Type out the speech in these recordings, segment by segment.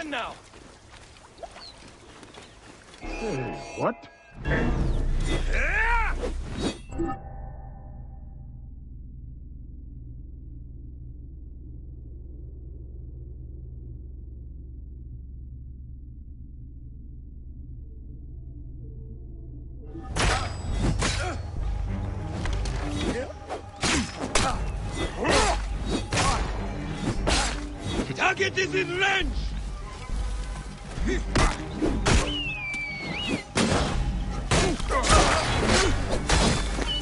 Now. What? Target is in range!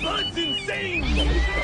That's insane!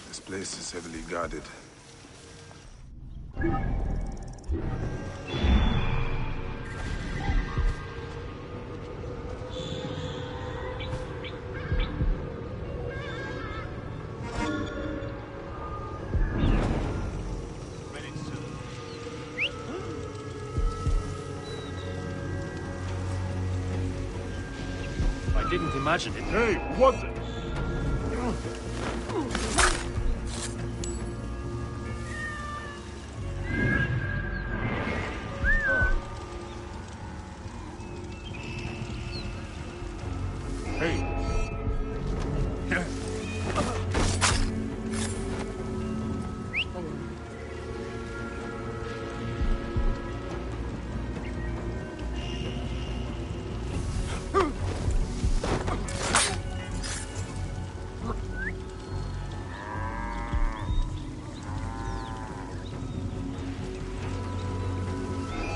This place is heavily guarded. I didn't imagine it. Hey, what's it?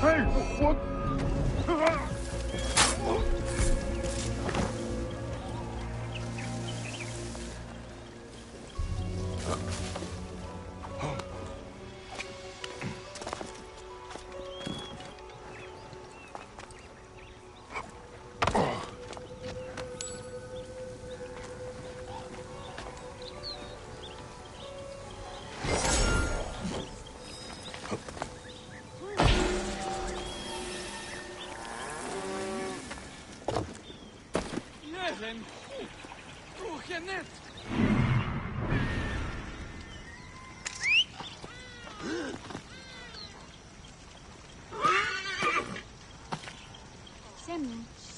Hey, what?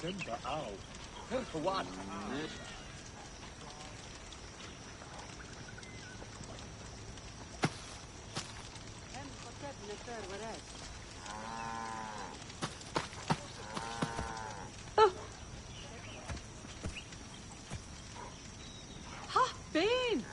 Simba, ow. For what? Ha, fين؟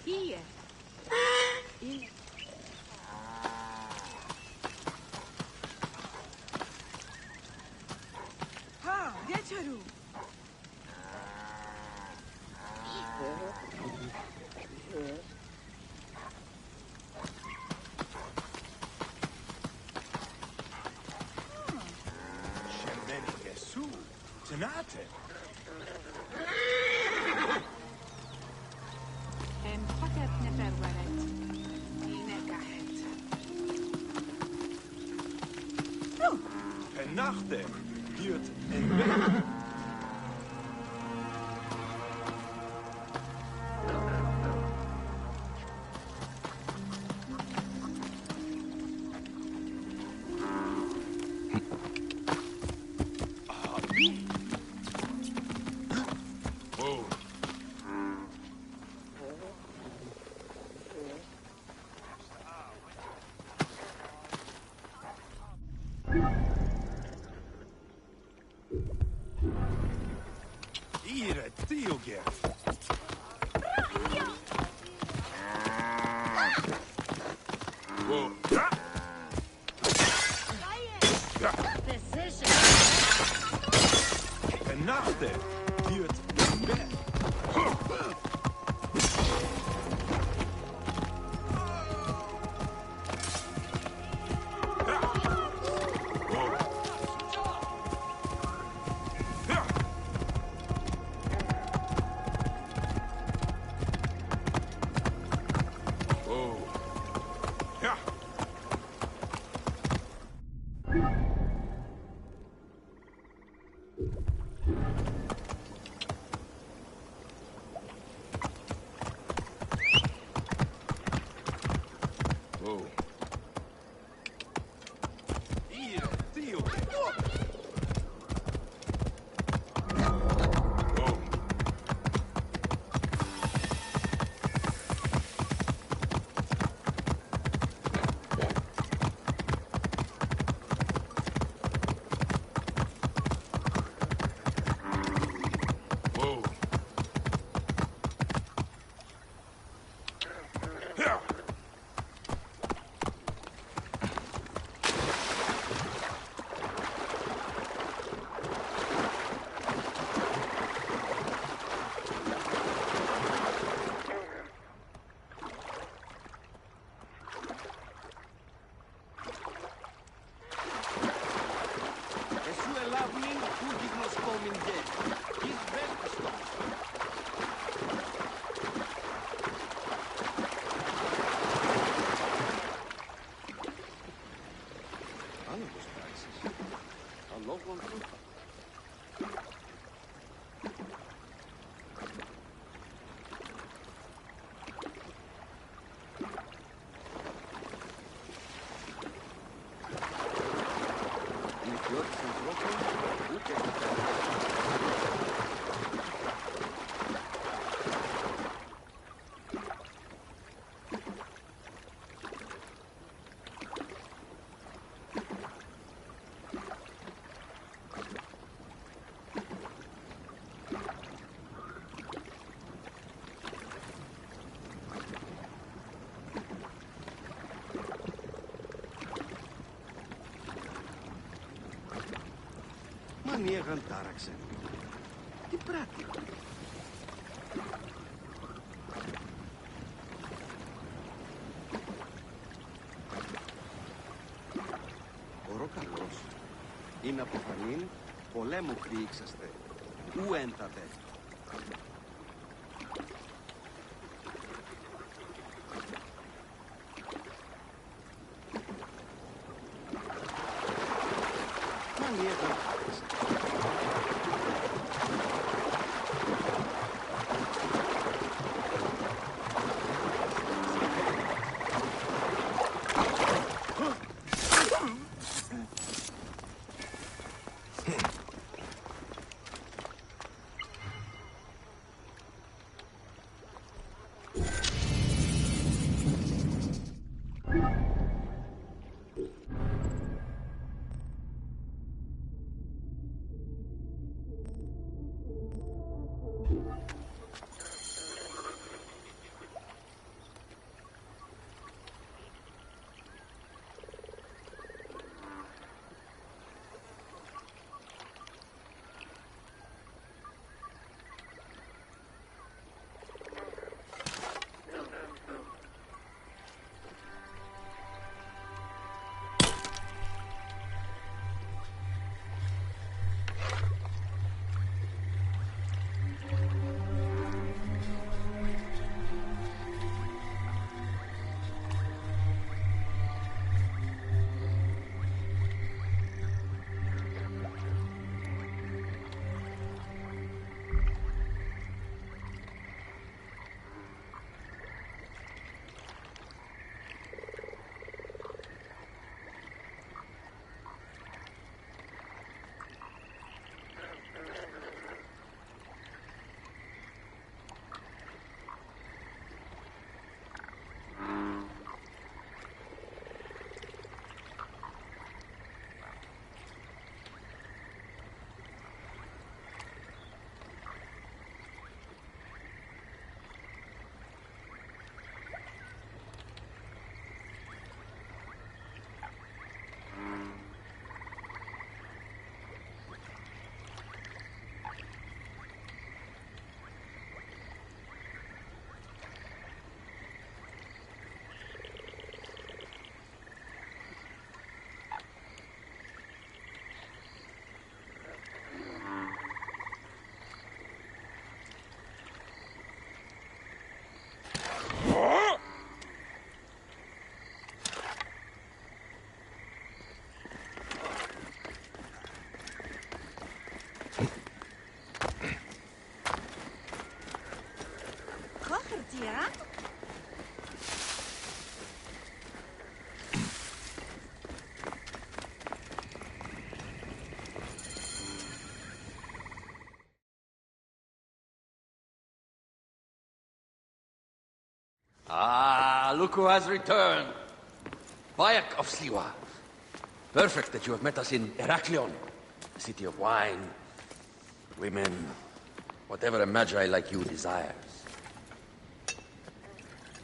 هي إيه؟ ها geçeru. Shemeni Yesu. Tenate. فقط نفر ورد نكحت. Penachte wird entweder. Μανίεγαν τάραξε. Τι πράττει. Ωρω καλός. Είναι αποφανήν, πολέμου χρήξαστε. Ου έντατε. Μανίεγαν τάραξε. Yeah? Ah, look who has returned. Bayek of Siwa. Perfect that you have met us in Heraklion, the city of wine, women, whatever a magi like you desires.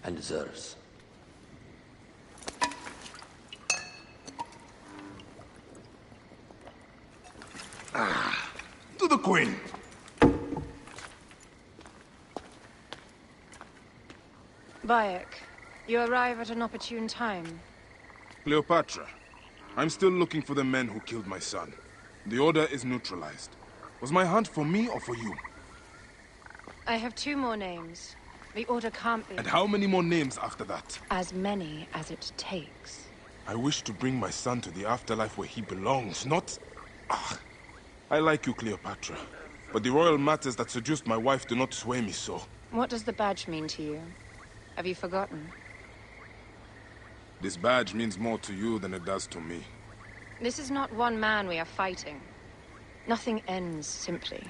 And deserves. To the Queen! Bayek, you arrive at an opportune time. Cleopatra, I'm still looking for the men who killed my son. The order is neutralized. Was my hunt for me or for you? I have 2 more names. The order can't be... And how many more names after that? As many as it takes. I wish to bring my son to the afterlife where he belongs, not... I like you, Cleopatra. But the royal matters that seduced my wife do not sway me so. What does the badge mean to you? Have you forgotten? This badge means more to you than it does to me. This is not one man we are fighting. Nothing ends simply.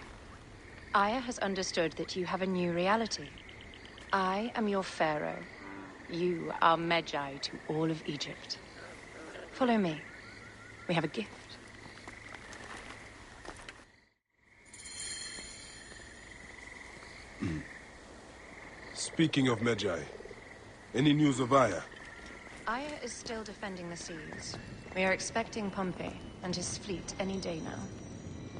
Aya has understood that you have a new reality. I am your pharaoh. You are Magi to all of Egypt. Follow me. We have a gift. Speaking of Magi, any news of Aya? Aya is still defending the seas. We are expecting Pompey and his fleet any day now.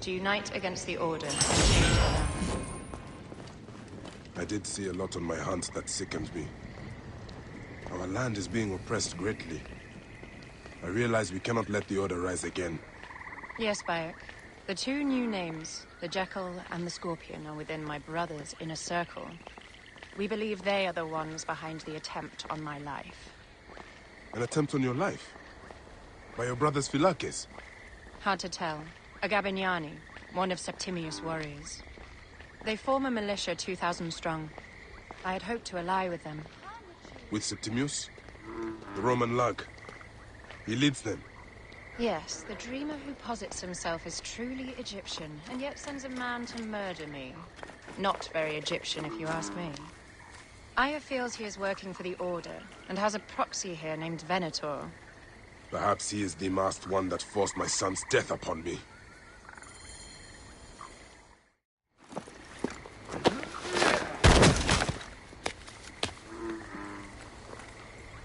to unite against the Order and change the land. I did see a lot on my hunt that sickened me. Our land is being oppressed greatly. I realize we cannot let the Order rise again. Yes, Bayek. The two new names, the Jackal and the Scorpion, are within my brother's inner circle. We believe they are the ones behind the attempt on my life. An attempt on your life? By your brother's Philakes? Hard to tell. A Gabignani, one of Septimius' warriors. They form a militia 2,000 strong. I had hoped to ally with them. With Septimius? The Roman lug. He leads them. Yes, the dreamer who posits himself as truly Egyptian, and yet sends a man to murder me. Not very Egyptian, if you ask me. Aya feels he is working for the Order, and has a proxy here named Venator. Perhaps he is the masked one that forced my son's death upon me.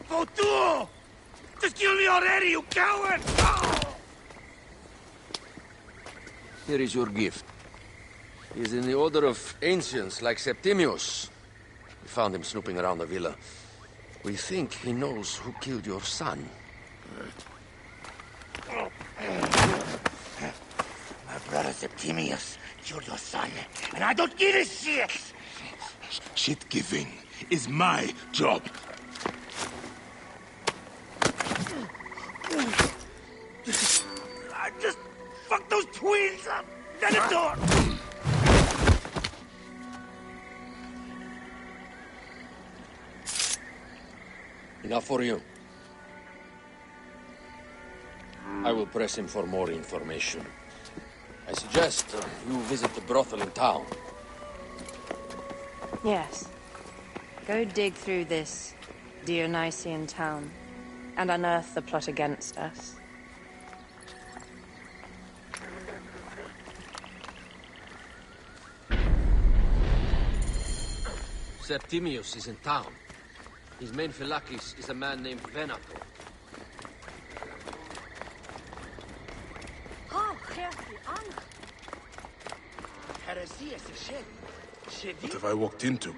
Votu! Just kill me already, you coward! Oh! Here is your gift. He is in the Order of Ancients, like Septimius. We found him snooping around the villa. We think he knows who killed your son. My brother Septimius killed your son, and I don't give a shit! Shit-giving is my job. I just fucked those twins up! Venator! Enough for you. I will press him for more information. I suggest you visit the brothel in town. Yes. Go dig through this Dionysian town, and unearth the plot against us. Septimius is in town. His main Philakes is a man named Venator. What have I walked into?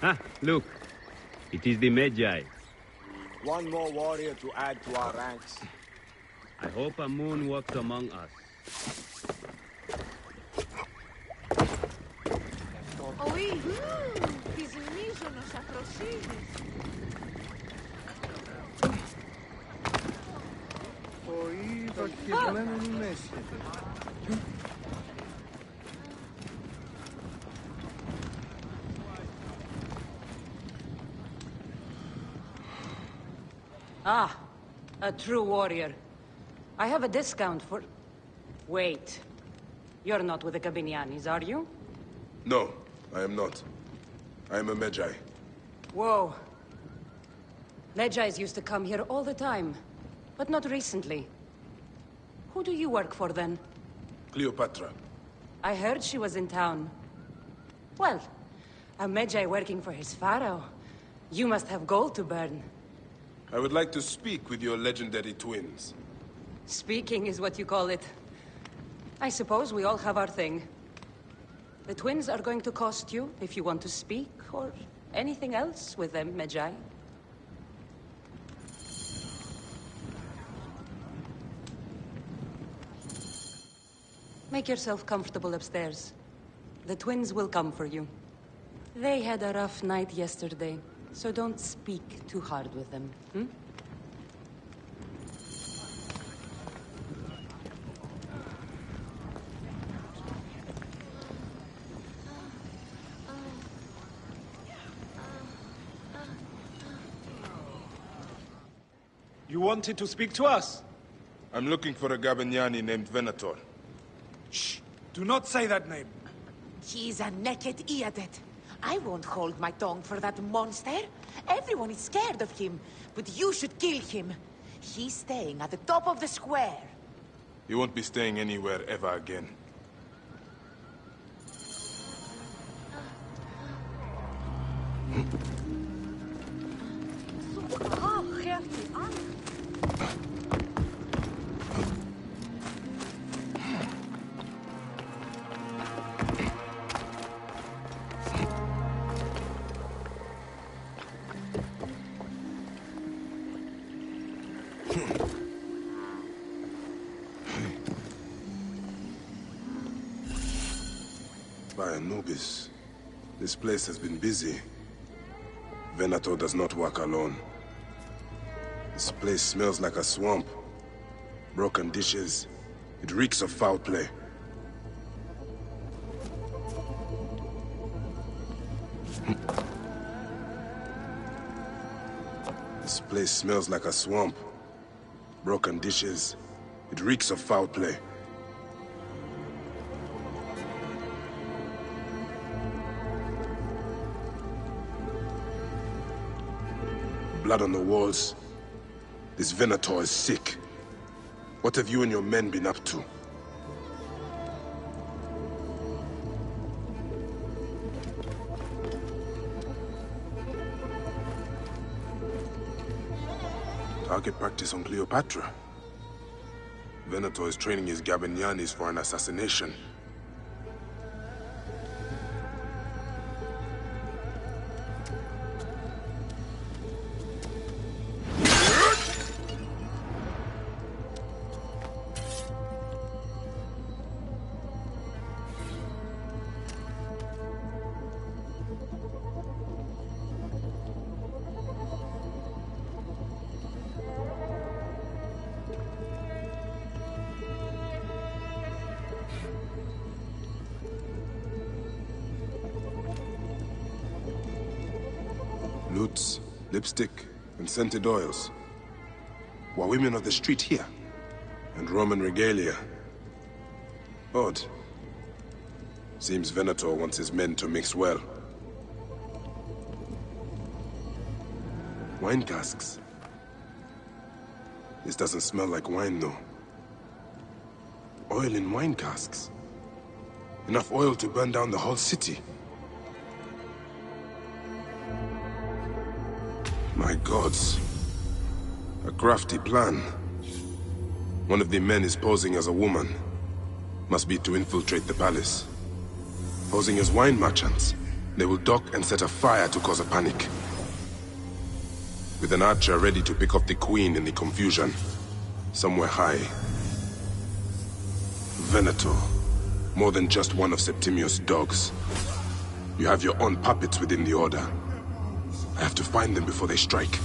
Ah, look. It is the Magi. One more warrior to add to our ranks. I hope a moon walks among us. Oui, τις μίζωνος αφροσύνης. Ah, a true warrior. I have a discount for... Wait. You're not with the Gabignani's, are you? No, I am not. I am a Magi. Whoa. Medjais used to come here all the time, but not recently. Who do you work for, then? Cleopatra. I heard she was in town. Well, a Magi working for his pharaoh. You must have gold to burn. I would like to speak with your legendary twins. Speaking is what you call it. I suppose we all have our thing. The twins are going to cost you if you want to speak, or anything else with them, Magi. Make yourself comfortable upstairs. The twins will come for you. They had a rough night yesterday, so don't speak too hard with them, hmm? You wanted to speak to us? I'm looking for a Gabignani named Venator. Shh! Do not say that name. He's a naked idiot. I won't hold my tongue for that monster. Everyone is scared of him, but you should kill him. He's staying at the top of the square. He won't be staying anywhere ever again. By Anubis, this place has been busy. Venator does not work alone. This place smells like a swamp. Broken dishes. It reeks of foul play. This place smells like a swamp. Broken dishes. It reeks of foul play. Blood on the walls. This Venator is sick. What have you and your men been up to? Target practice on Cleopatra. Venator is training his Gabignanis for an assassination. Lutes, lipstick, and scented oils. Were women of the street here? And Roman regalia. Odd. Seems Venator wants his men to mix well. Wine casks. This doesn't smell like wine, though. Oil in wine casks. Enough oil to burn down the whole city. My gods. A crafty plan. One of the men is posing as a woman. Must be to infiltrate the palace. Posing as wine merchants, they will dock and set a fire to cause a panic. With an archer ready to pick off the queen in the confusion. Somewhere high. Venator. More than just one of Septimius' dogs. You have your own puppets within the Order. I have to find them before they strike.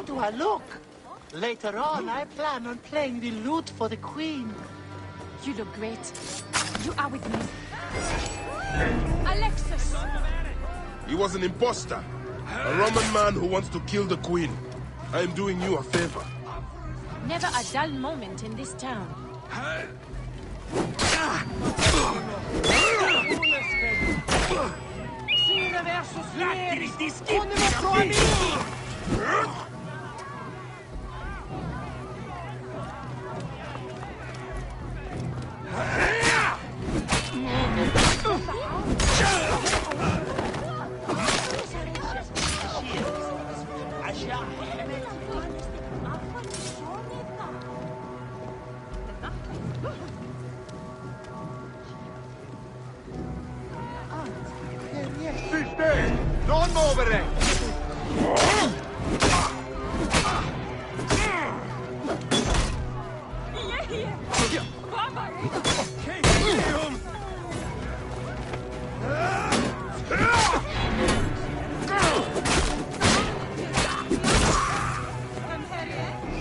do I look? Later on, I plan on playing the lute for the queen. You look great. You are with me. Alexis! He was an imposter. A Roman man who wants to kill the queen. I am doing you a favor. Never a dull moment in this town. Sine versus Latris di schiffi! Non muovere!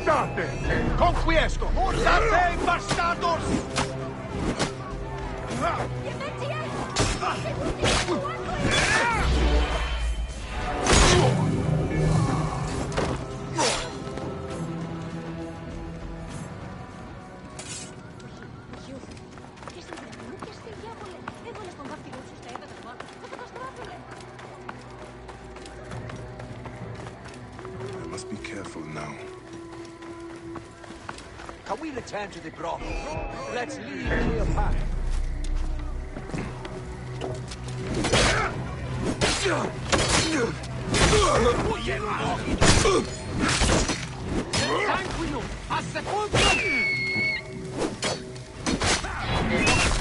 State! Conquiesco! State, bastardos! I must be careful now. Can we return to the brothel? Let's leave Cleopatra. Tranquillo! A sepolcro!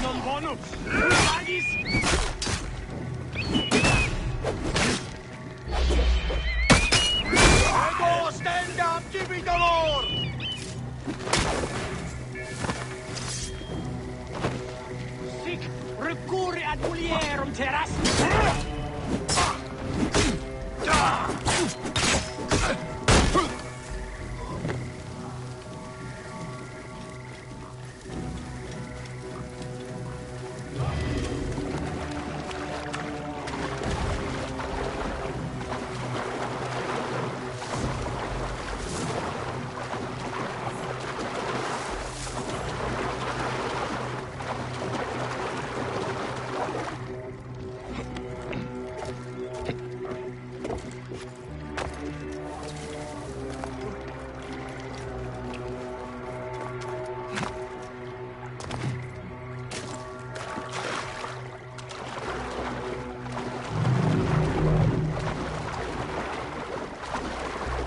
Non bonus! Agis! Ego, stand up, give me the Lord! Sic recurre ad mulierum terras!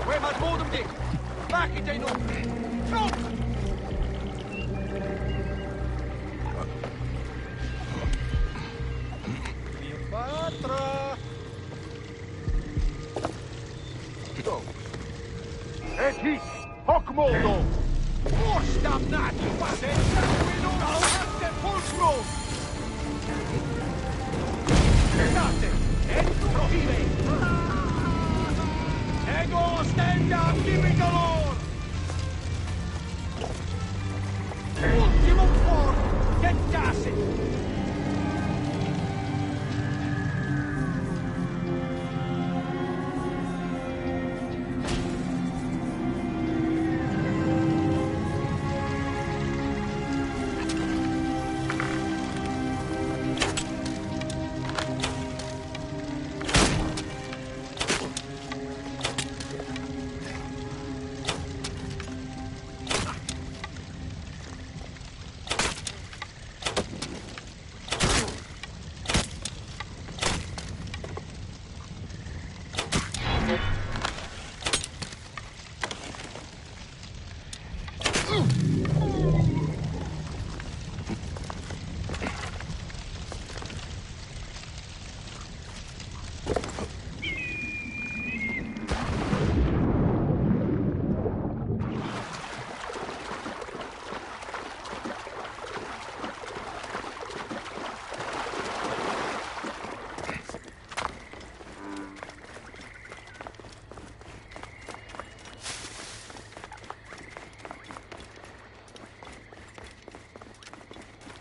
Where much more than this? Back it ain't on. Front! Cleopatra! Go. Et hic, hoc modo! Mors damnati, passe! Tranquillum, ante pulcrum! State! Entro vive! Ego, stand up, give me the Lord! Ultimum form, get gassed!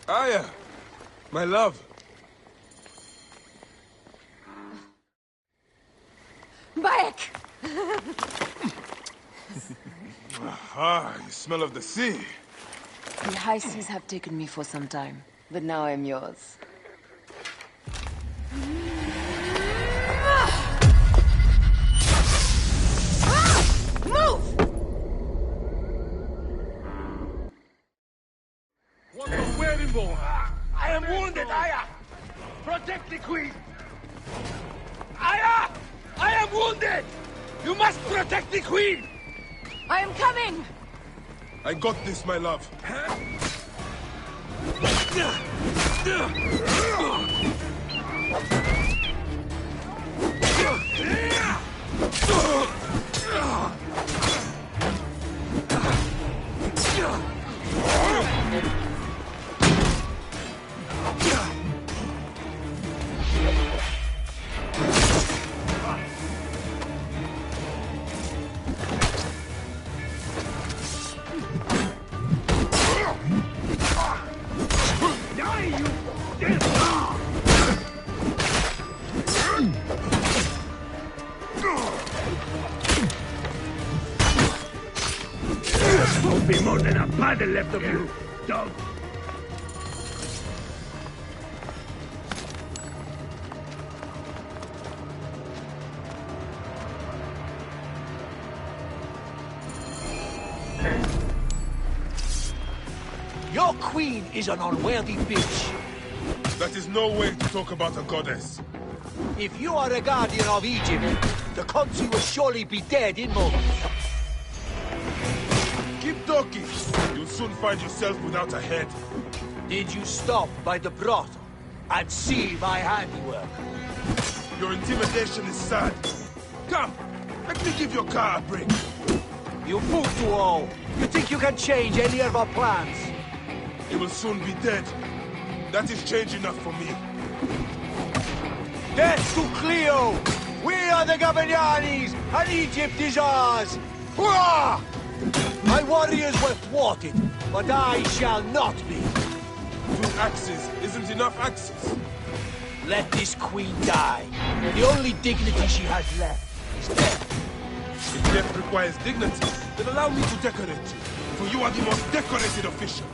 Aya, my love. Bayek! Ah, you smell of the sea. The high seas have taken me for some time, but now I'm yours. Move! What the wedding boy? I am wounded, Aya! Protect the queen! Aya! I am wounded! You must protect the queen! I am coming! I got this, my love. Won't be more than a paddle left of you, dog. Your queen is an unworthy bitch. That is no way to talk about a goddess. If you are a guardian of Egypt, the country will surely be dead in moments. Keep talking. You'll soon find yourself without a head. Did you stop by the brothel and see my handiwork? Your intimidation is sad. Come, let me give your car a break. You fool to all. You think you can change any of our plans? He will soon be dead. That is change enough for me. Death to Cleo! We are the Gabanianis, and Egypt is ours! Hurrah! My warriors were thwarted, but I shall not be. 2 axes isn't enough axes. Let this queen die. The only dignity she has left is death. If death requires dignity, then allow me to decorate you, for you are the most decorated official.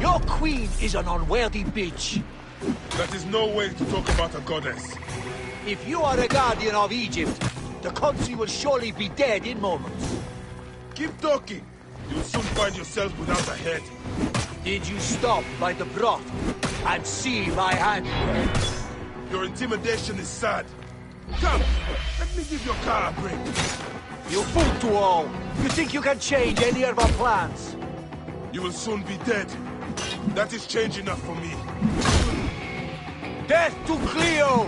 Your queen is an unworthy bitch. That is no way to talk about a goddess. If you are a guardian of Egypt, the country will surely be dead in moments. Keep talking. You'll soon find yourself without a head. Did you stop by the brothel and see my handiwork? Your intimidation is sad. Come, let me give your car a break. You fool to all. You think you can change any of our plans? You will soon be dead. That is change enough for me. Death to Cleo!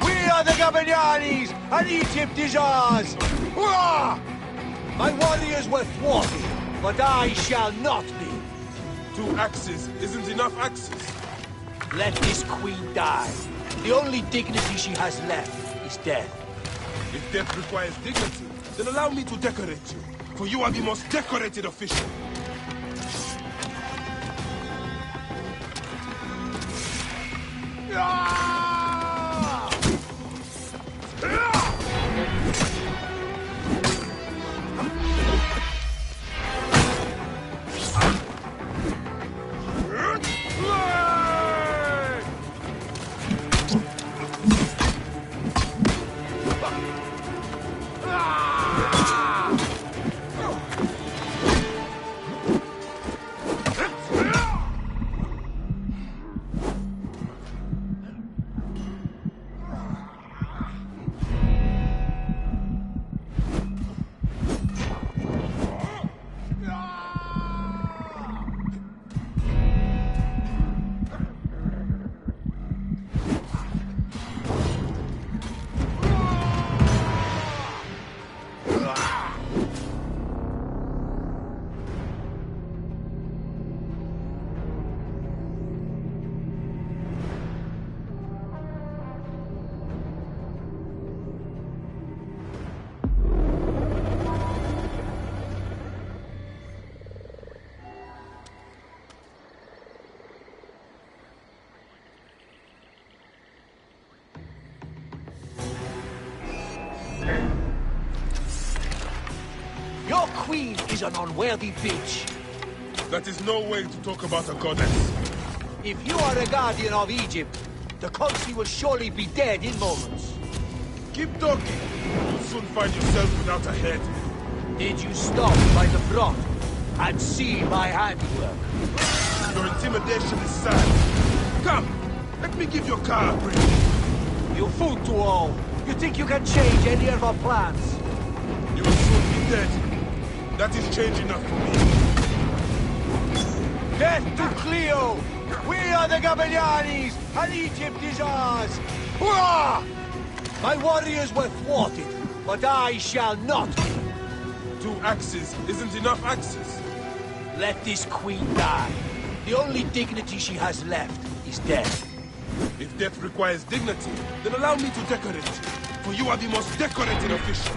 We are the Gabanianis, and Egypt is ours! Hurrah! My warriors were thwarted, but I shall not be. 2 axes isn't enough axes. Let this queen die. The only dignity she has left is death. If death requires dignity, then allow me to decorate you, for you are the most decorated official. queen is an unworthy bitch. That is no way to talk about a goddess. If you are a guardian of Egypt, the country will surely be dead in moments. Keep talking. You'll soon find yourself without a head. Did you stop by the broth and see my handiwork? Your intimidation is sad. Come, let me give your car a break. You fool to all. You think you can change any of our plans? You will soon be dead. That is change enough for me. Death to Cleo! We are the Gabellianis, and Egypt is ours! Hurrah! My warriors were thwarted, but I shall not be. 2 axes isn't enough axes. Let this queen die. The only dignity she has left is death. If death requires dignity, then allow me to decorate you, for you are the most decorated official.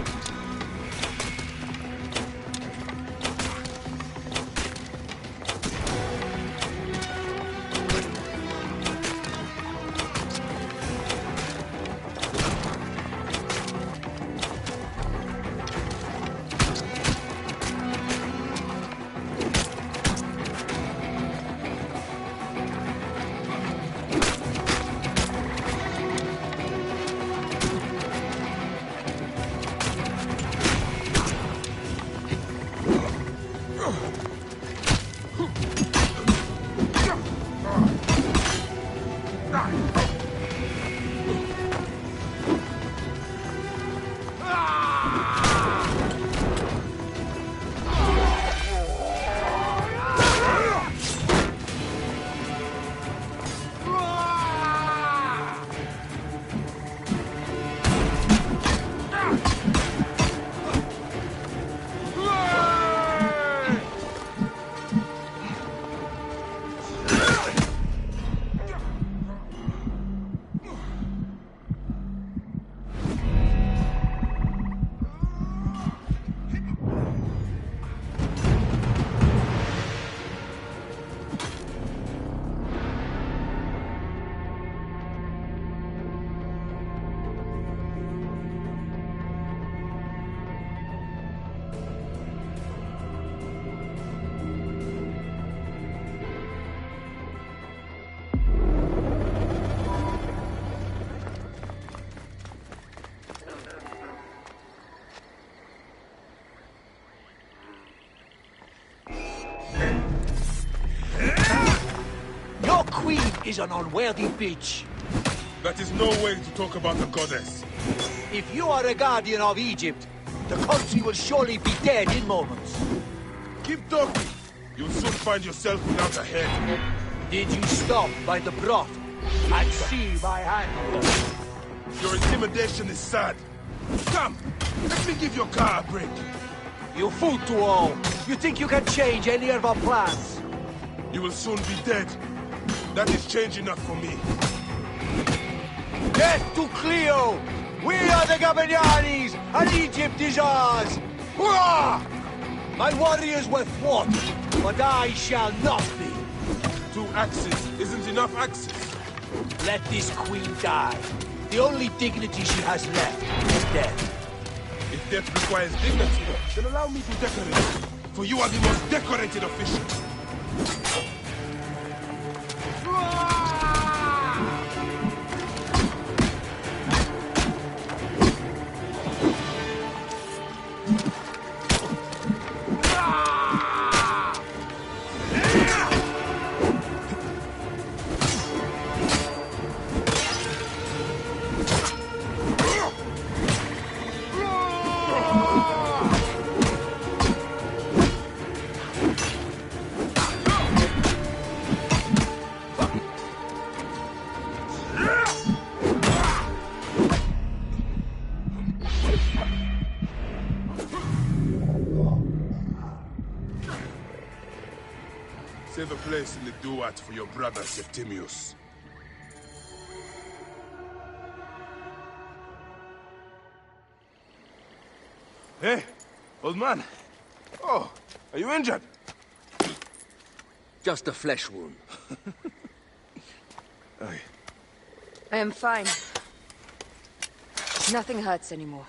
Is an unworthy bitch. That is no way to talk about a goddess. If you are a guardian of Egypt, the country will surely be dead in moments. Keep talking. You'll soon find yourself without a head. Did you stop by the broth and see my handiwork? Your intimidation is sad. Come, let me give your car a break. You fool to all. You think you can change any of our plans? You will soon be dead. That is change enough for me. Death to Cleo! We are the Gabellianis, and Egypt is ours! Hurrah! My warriors were thwarted, but I shall not be. 2 axes isn't enough axes. Let this queen die. The only dignity she has left is death. If death requires dignity, then allow me to decorate you, for you are the most decorated official. Save a place in the duat for your brother Septimius. Hey, old man. Oh, are you injured? Just a flesh wound. I am fine. Nothing hurts anymore.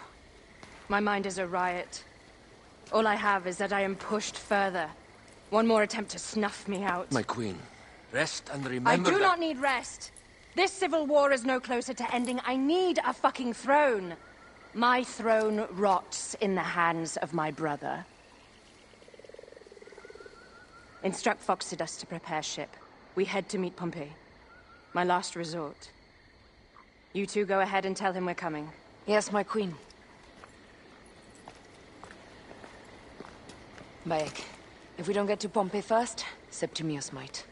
My mind is a riot. All I have is that I am pushed further. One more attempt to snuff me out. My queen, rest and remember I do that... not need rest. This civil war is no closer to ending. I need a fucking throne. My throne rots in the hands of my brother. Instruct Phoxidas to prepare ship. We head to meet Pompey. My last resort. You two go ahead and tell him we're coming. Yes, my queen. Bayek, if we don't get to Pompey first, Septimius might.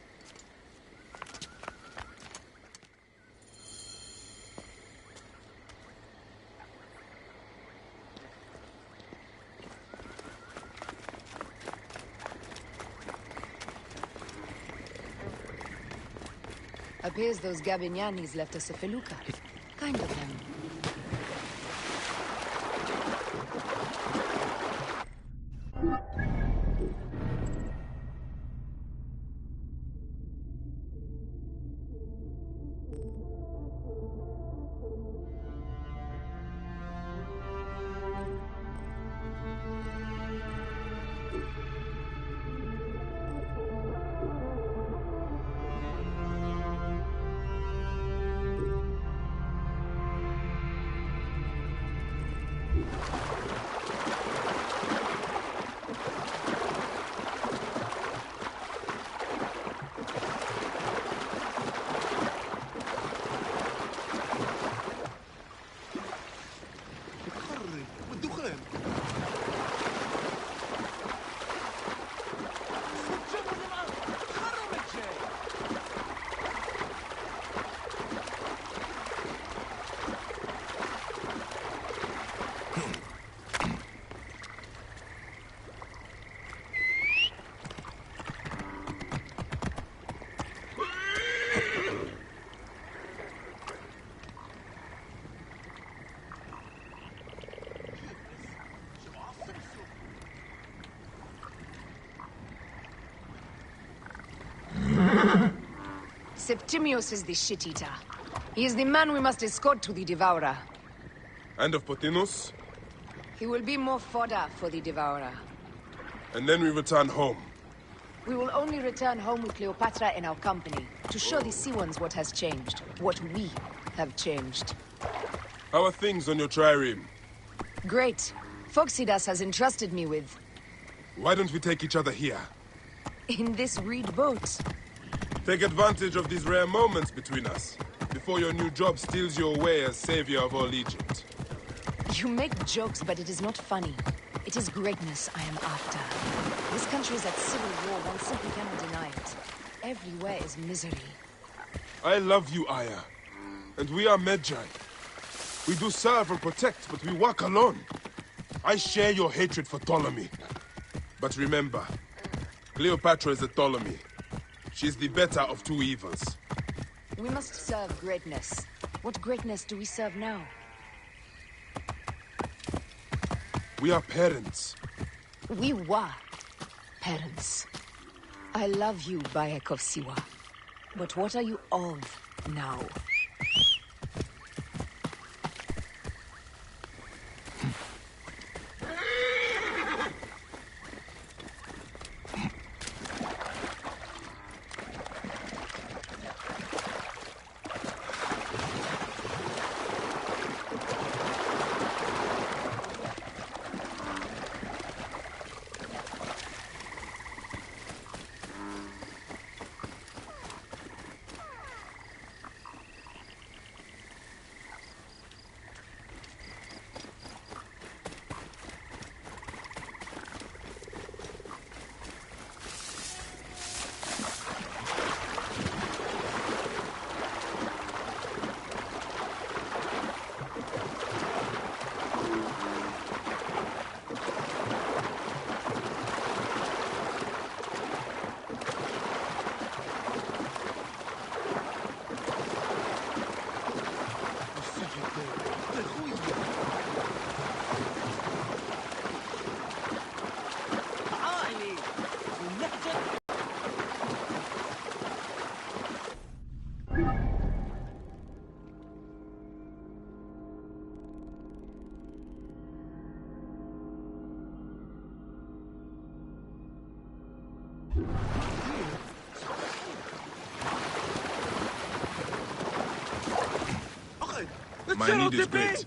Appears those Gabinianis left us a felucca. Kind of them. Septimius is the shit-eater. He is the man we must escort to the Devourer. And of Pothinus? He will be more fodder for the Devourer. And then we return home. We will only return home with Cleopatra in our company, to show the Sea Ones what has changed, what we have changed. How are things on your trireme? Great. Phoxidas has entrusted me with... Why don't we take each other here? in this reed boat. Take advantage of these rare moments between us, before your new job steals you away as savior of all Egypt. You make jokes, but it is not funny. It is greatness I am after. This country is at civil war, one simply cannot deny it. Everywhere is misery. I love you, Aya. And we are Magi. We do serve and protect, but we work alone. I share your hatred for Ptolemy. But remember, Cleopatra is a Ptolemy. She's the better of two evils. We must serve greatness. What greatness do we serve now? We are parents. We were parents. I love you, Bayek of Siwa. But what are you of now? My need is great.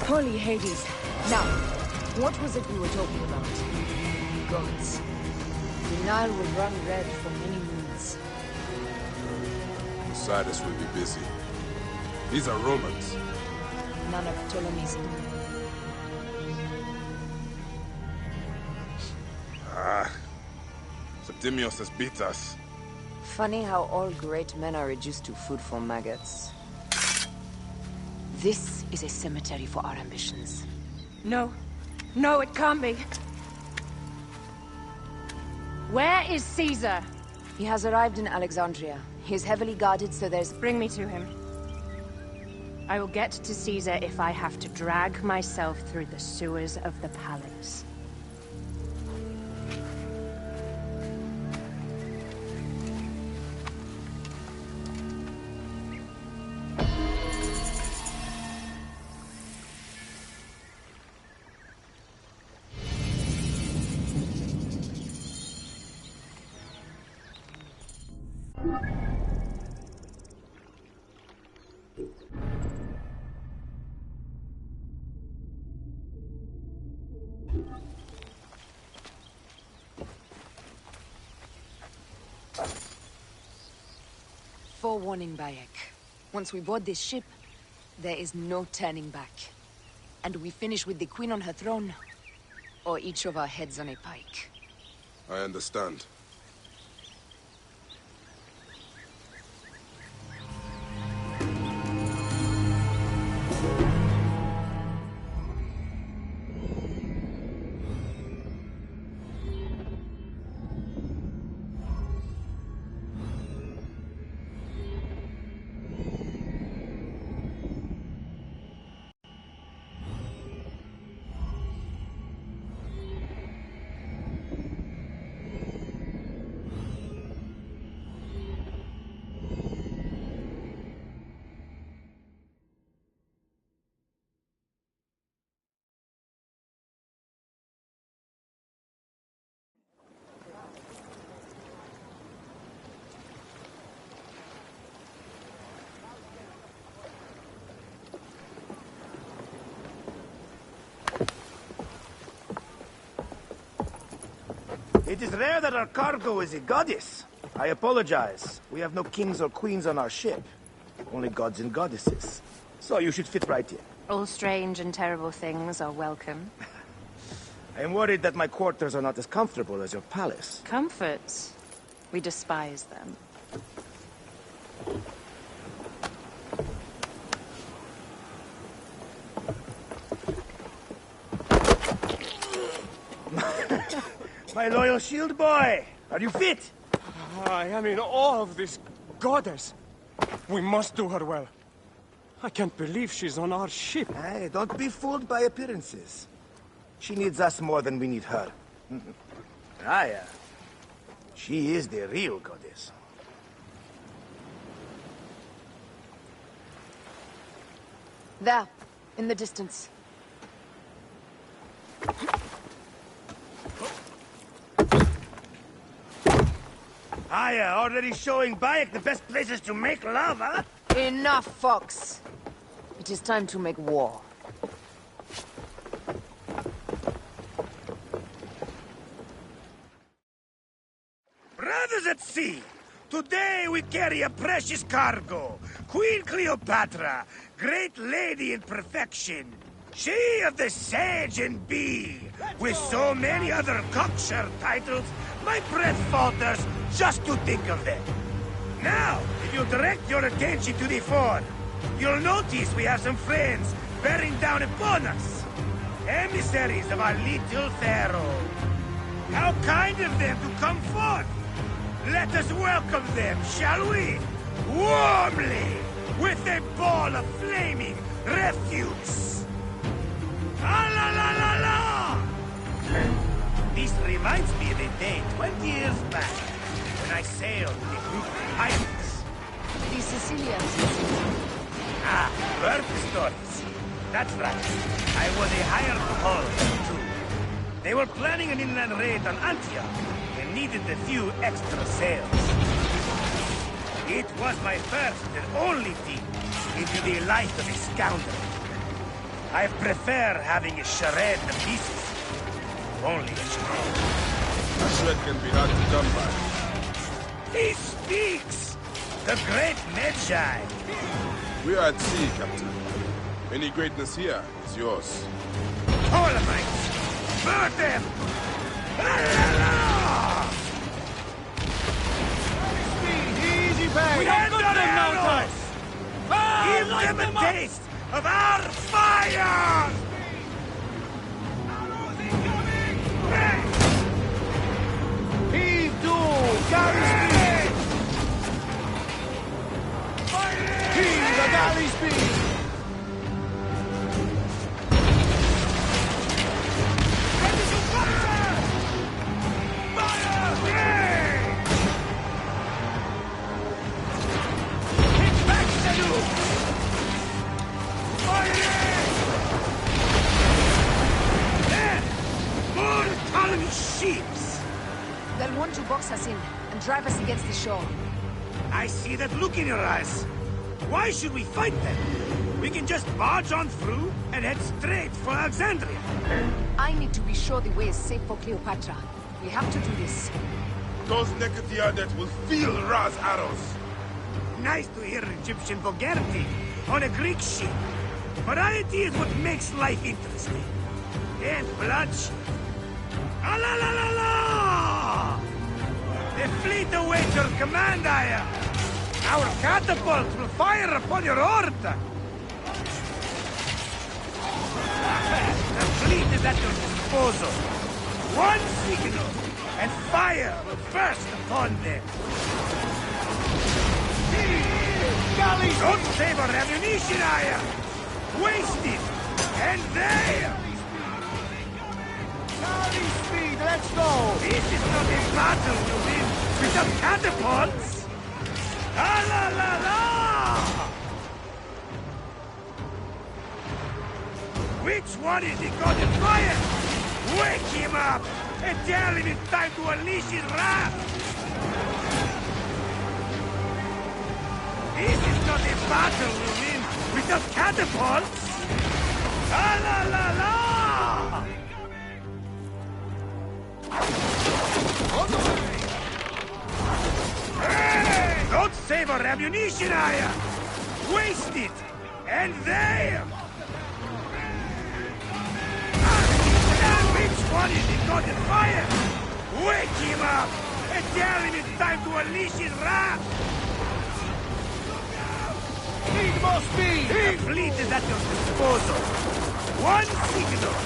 Holy Hades. Now, what was it we were talking about? Gods. The Nile will run red for many moons. Osiris will be busy. These are Romans. None of Ptolemy's. Septimius has beat us. Funny how all great men are reduced to food for maggots. This is a cemetery for our ambitions. No. No, it can't be. Where is Caesar? He has arrived in Alexandria. He is heavily guarded, so there's... Bring me to him. I will get to Caesar if I have to drag myself through the sewers of the palace. Forewarning, Bayek. Once we board this ship, there is no turning back. And we finish with the Queen on her throne, or each of our heads on a pike. I understand. It is rare that our cargo is a goddess. I apologize. We have no kings or queens on our ship. Only gods and goddesses. So you should fit right in. All strange and terrible things are welcome. I am worried that my quarters are not as comfortable as your palace. Comforts? We despise them. My loyal shield boy. Are you fit? I am in awe of this goddess. We must do her well. I can't believe she's on our ship. Hey, don't be fooled by appearances. She needs us more than we need her. Aya, she is the real goddess. There, in the distance. Aya, already showing Bayek the best places to make love, huh? Enough, Fox. It is time to make war. Brothers at sea, today we carry a precious cargo. Queen Cleopatra, great lady in perfection. She of the Sage and Bee. With so many other cocksure titles, my breath falters just to think of them. Now, if you direct your attention to the fort, you'll notice we have some friends bearing down upon us. Emissaries of our little pharaoh. How kind of them to come forth. Let us welcome them, shall we? Warmly, with a ball of flaming refuse. Ah la la la la! This reminds me of a day 20 years back, when I sailed with a group of pirates. The Sicilians. Ah, bird stories. That's right. I was a hired hull, too. They were planning an inland raid on Antioch, and needed a few extra sails. It was my first and only team into the life of a scoundrel. I prefer having a charade to pieces. Only a charade. A shred can be hard to come by. He speaks! The great Medjay! We are at sea, Captain. Any greatness here is yours. Ptolemaites! Burn them! La la la! Easy, babe! We have got them now, Give them a taste of our fire! Heave to! Galley speed! Heave the galley speed! Sheeps! They'll want to box us in and drive us against the shore. I see that look in your eyes. Why should we fight them? We can just barge on through and head straight for Alexandria. I need to be sure the way is safe for Cleopatra. We have to do this. Those Nekatiadet will feel Ra's arrows. Nice to hear Egyptian vulgarity on a Greek ship. Variety is what makes life interesting. And bloodshed. Ah la la la la! The fleet awaits your command, Aya. Our catapults will fire upon your order. The fleet is at your disposal. One signal, and fire will burst upon them. Galleys! Don't save our ammunition, Aya! Waste it! And there! Galley speed, let's go! This is not a battle to win without catapults! Ah la la la! Which one is the god of fire? Wake him up and tell him it's time to unleash his wrath! This is not a battle to win without catapults! Ah la la la! Hey! Don't save our ammunition, Aya! Waste it! And there! Which one is the god of fire? Wake him up! And tell him it's time to unleash his wrath! Need more speed! The fleet is at your disposal! One signal!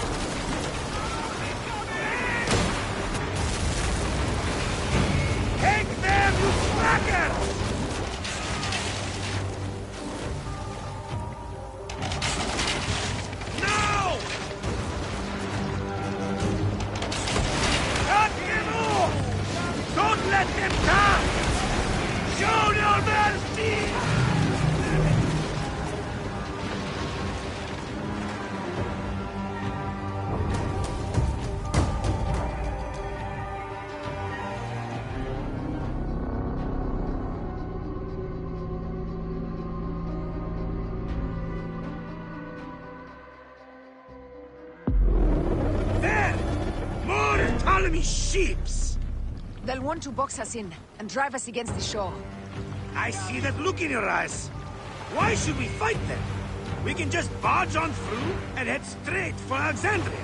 them down! Show no mercy! Sheeps! They'll want to box us in and drive us against the shore. I see that look in your eyes. Why should we fight them? We can just barge on through and head straight for Alexandria.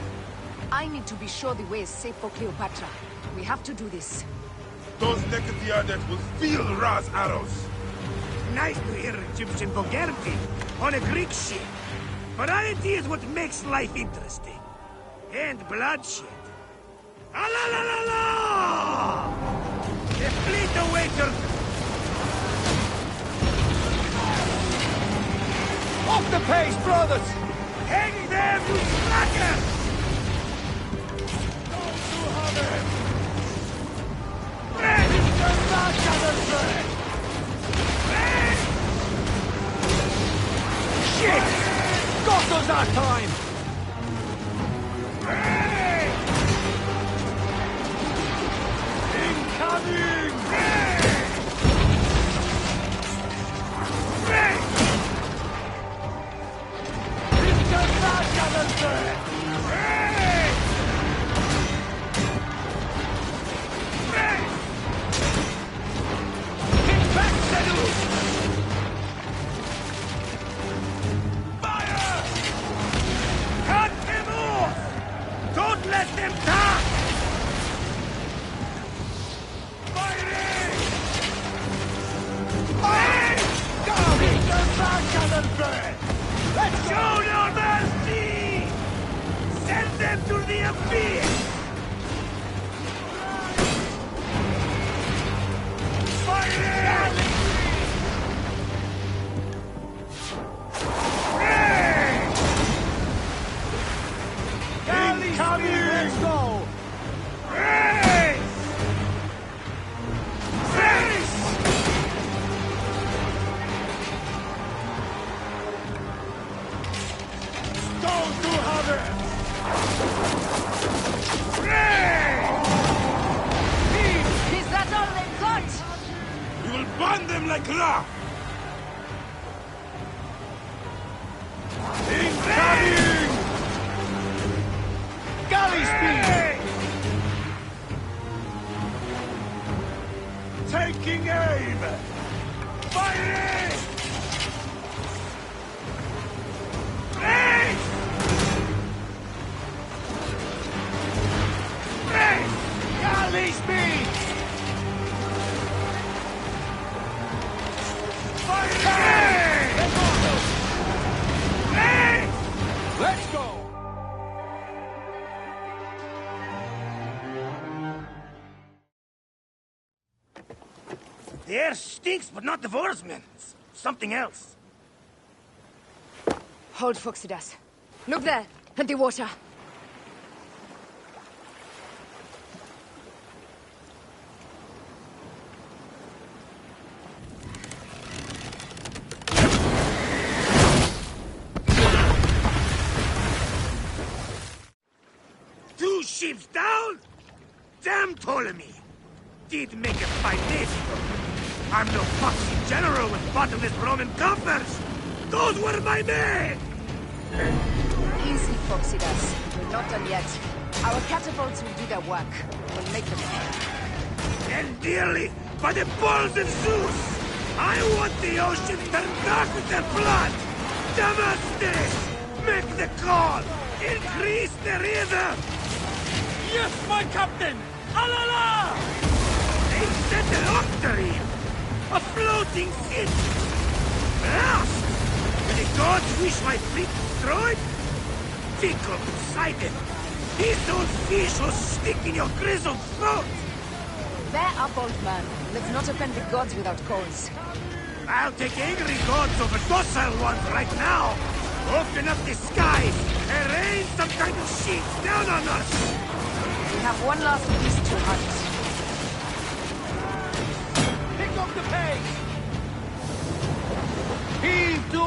I need to be sure the way is safe for Cleopatra. We have to do this. Those naked Iadet will feel Ra's arrows. Nice to hear Egyptian vulgarity on a Greek ship. Variety is what makes life interesting. And bloodshed. Ah la la la la! The fleet awaits your... Off the pace, brothers! Hang them, you slackers! Shit! Got us that time! Incoming! Let's show no mercy! Send them to the abyss! Let's go! Is that all they've got? We will burn them like Ra! Incoming! Galley speed! Taking aim! Firing! Galley speed! Let's go! The air stinks, but not the Vorsmen. Something else. Hold Phoxidas. Look there, at the water. Two ships down? Damn Ptolemy! Did make a fine nation. I'm no foxy general with bottomless Roman coffers! Those were my men! Easy, Phoxidas. We're not done yet. Our catapults will do their work. We'll make them pay. And dearly, by the balls of Zeus! I want the ocean turned dark with their blood! Damascus! Make the call! Increase the rhythm! Yes, my captain! Alala! They set an octarine! A floating city! Blast! Do the gods wish my fleet destroyed? Fickle Poseidon! These old fish will stick in your grizzled throat! Bear up, old man. Let's not offend the gods without cause. I'll take angry gods over docile ones right now! Open up the skies and rain some kind of shit down on us! We have one last beast to hunt. Heave to!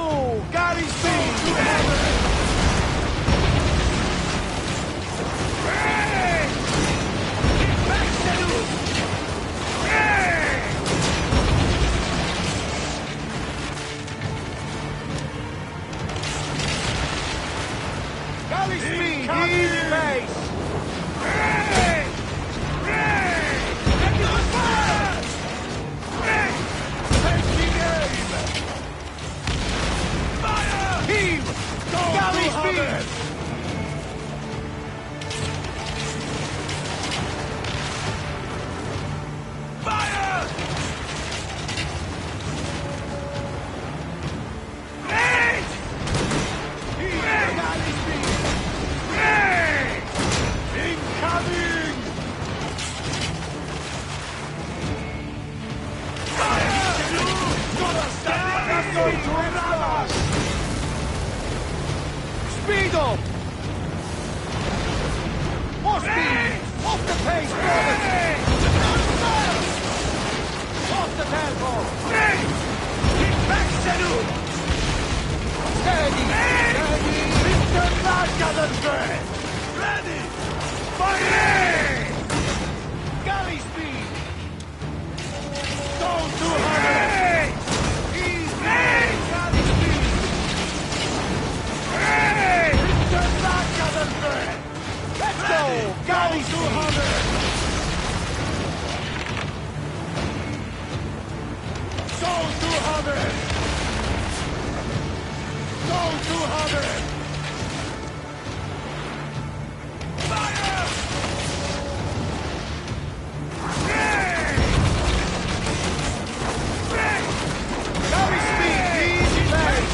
Galley speed! Hey! Back salute! Hey! Galley speed! Easy pace! Hey! Hey! Get to the fire! Hey! Taking aim! Fire! Heave! Galley speed! Fire! Hey! Heave! Galley speed! Hey! Incoming! Speed up! More speed! Off the pace, brothers! Off the tempo! Back salute! Steady! Steady! Mr. Margalenberg! Ready! Fire! Galley speed! Stone 200! Easy! Galley speed! Hey! Mr. Margalenberg! Let's go! Galley 200! Stone 200! Stone 200! Fire! Galley speed! Easy pace!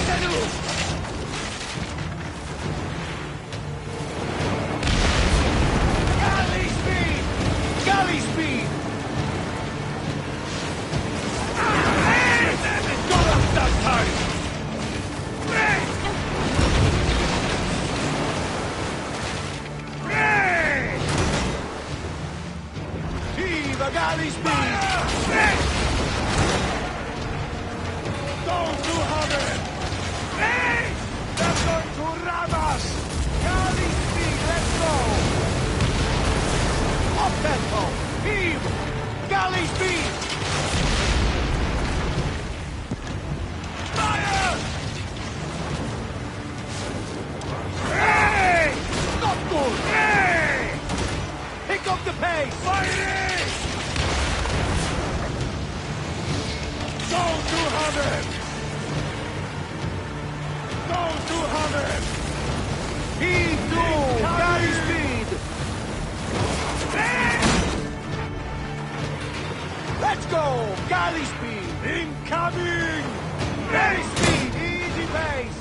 Galley speed! Galley speed! Got us that time! Heave a galley speed! Stone 200! They're going to ram us! Galley speed, let's go! Up tempo! Heave! Galley speed! Fire! Not good! Pick up the pace! Fighting! Stone 200! Stone 200! Heave to! Galley speed! Let's go! Galley speed! Incoming! Galley speed! Easy pace!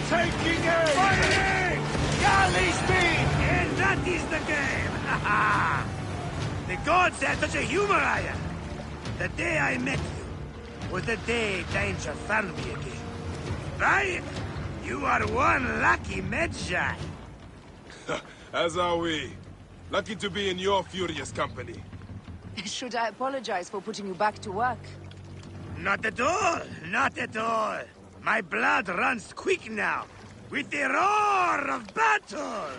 Taking aim! Fighting! Galley speed! And that is the game! The gods had such a humor, Aya. The day I met you was the day danger found me again. Right? You are one lucky Medjay. As are we. Lucky to be in your furious company. Should I apologize for putting you back to work? Not at all. Not at all. My blood runs quick now, with the roar of battle.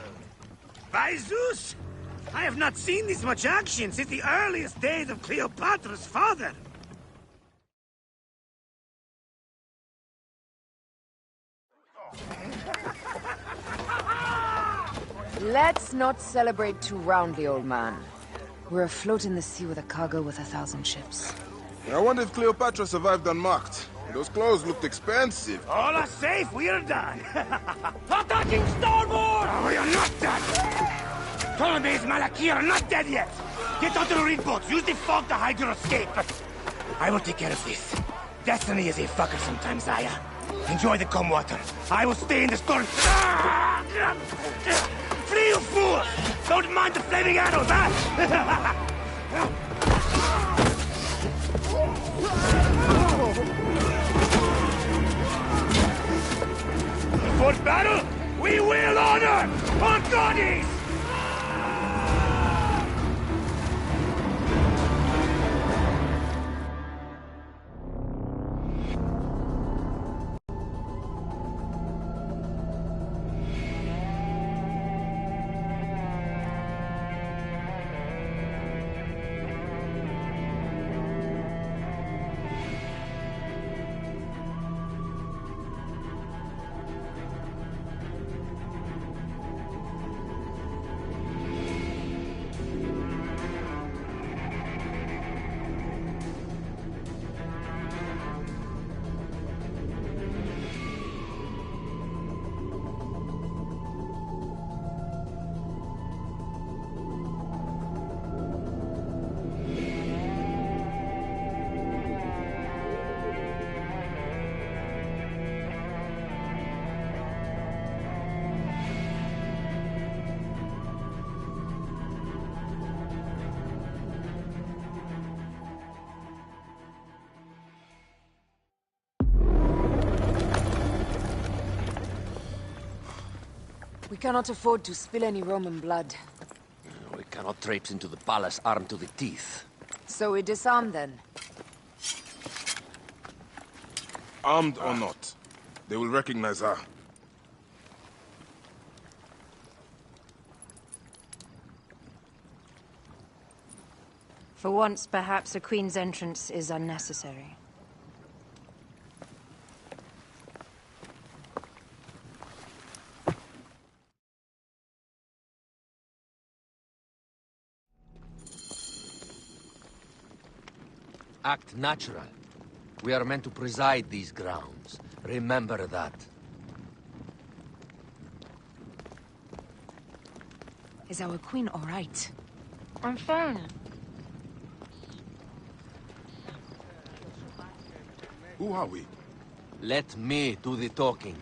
By Zeus, I have not seen this much action since the earliest days of Cleopatra's father. Let's not celebrate too roundly, old man. We're afloat in the sea with a cargo worth 1,000 ships. I wonder if Cleopatra survived unmarked. Those clothes looked expensive. All are safe, we're done. Attacking starboard! Oh, we are not done. Ptolemy's Malaki are not dead yet. Get onto the reed boats. Use the fog to hide your escape. I will take care of this. Destiny is a fucker sometimes, Aya. Enjoy the calm water. I will stay in the storm. Flee, you fools! Don't mind the flaming arrows, huh? For battle, we will honor our goddess! We cannot afford to spill any Roman blood. We cannot traipse into the palace armed to the teeth. So we disarm then? Armed or not, they will recognize her. For once, perhaps a queen's entrance is unnecessary. Act natural. We are meant to preside these grounds. Remember that. Is our queen all right? I'm fine. Who are we? Let me do the talking.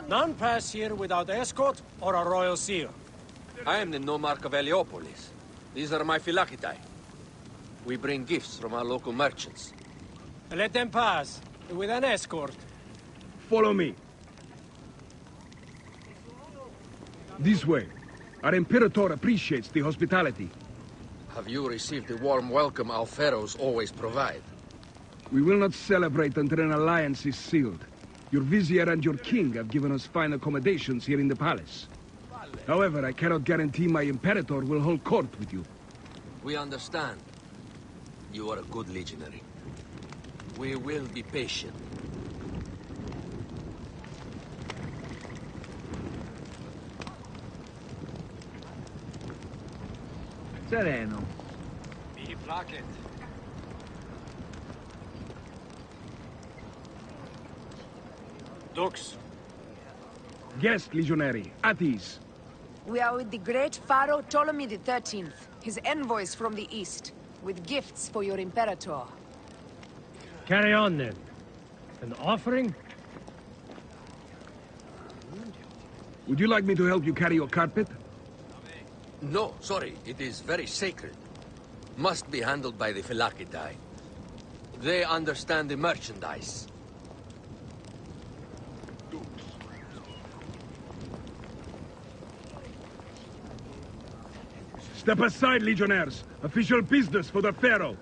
None pass here without escort or a royal seal. I am the nomarch of Heliopolis. These are my Phylakitai. We bring gifts from our local merchants. Let them pass, with an escort. Follow me. This way. Our Imperator appreciates the hospitality. Have you received the warm welcome our pharaohs always provide? We will not celebrate until an alliance is sealed. Your vizier and your king have given us fine accommodations here in the palace. However, I cannot guarantee my Imperator will hold court with you. We understand. You are a good legionary. We will be patient. Sereno. Be placet. Dux. Guest, legionary. At ease. We are with the great Pharaoh Ptolemy XIII, his envoys from the east, with gifts for your Imperator. Carry on, then. An offering? Would you like me to help you carry your carpet? No, sorry. It is very sacred. Must be handled by the Phylakitai. They understand the merchandise. Step aside, legionnaires. Official business for the Pharaoh.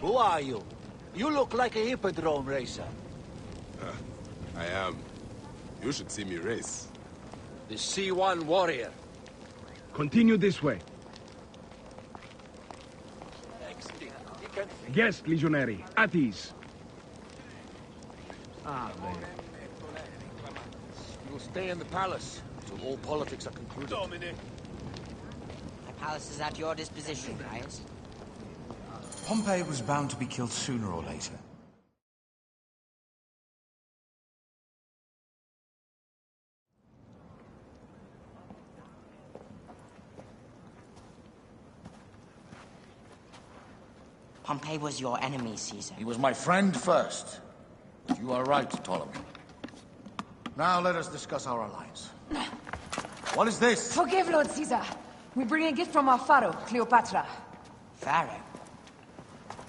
Who are you? You look like a hippodrome racer. I am. You should see me race. The C1 warrior. Continue this way. Guest, legionary. At ease. You will stay in the palace until all politics are concluded. My palace is at your disposition, Gaius. Pompey was bound to be killed sooner or later. Pompey was your enemy, Caesar. He was my friend first. But you are right, Ptolemy. Now let us discuss our alliance. What is this? Forgive, Lord Caesar. We bring a gift from our pharaoh, Cleopatra. Pharaoh?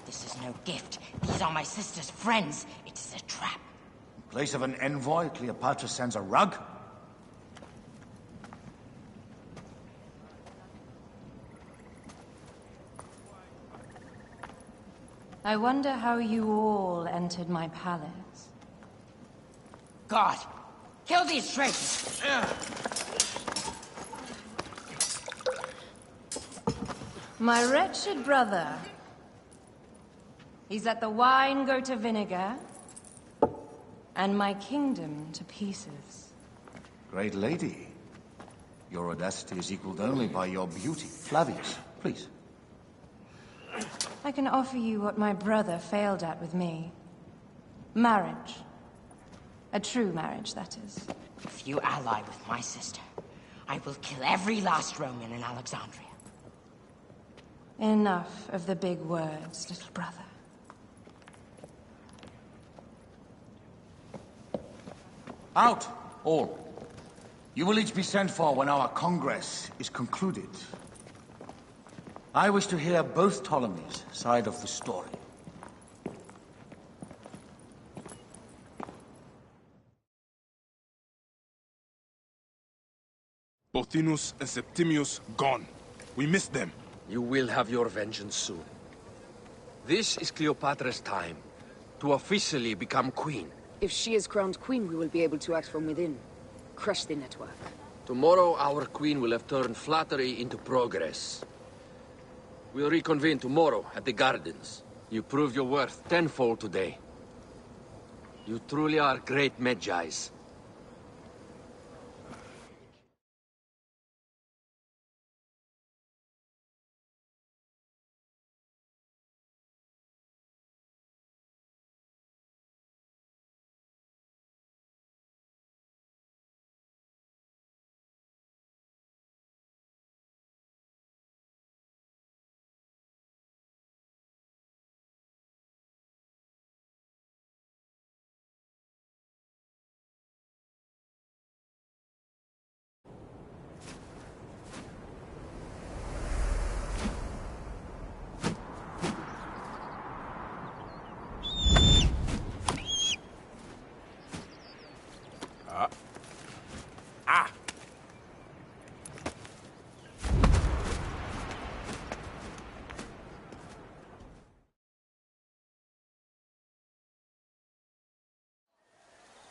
This is no gift. These are my sister's friends. It is a trap. In place of an envoy, Cleopatra sends a rug? I wonder how you all entered my palace. God! Kill these traitors! My wretched brother. He's let the wine go to vinegar, and my kingdom to pieces. Great lady. Your audacity is equaled only by your beauty. Flavius, please. I can offer you what my brother failed at with me. Marriage. A true marriage, that is. If you ally with my sister, I will kill every last Roman in Alexandria. Enough of the big words, little brother. Out, all. You will each be sent for when our Congress is concluded. I wish to hear both Ptolemy's side of the story. Pothinus and Septimius gone. We missed them. You will have your vengeance soon. This is Cleopatra's time to officially become queen. If she is crowned queen, we will be able to act from within. Crush the network. Tomorrow, our queen will have turned flattery into progress. We'll reconvene tomorrow at the gardens. You proved your worth tenfold today. You truly are great Magi's.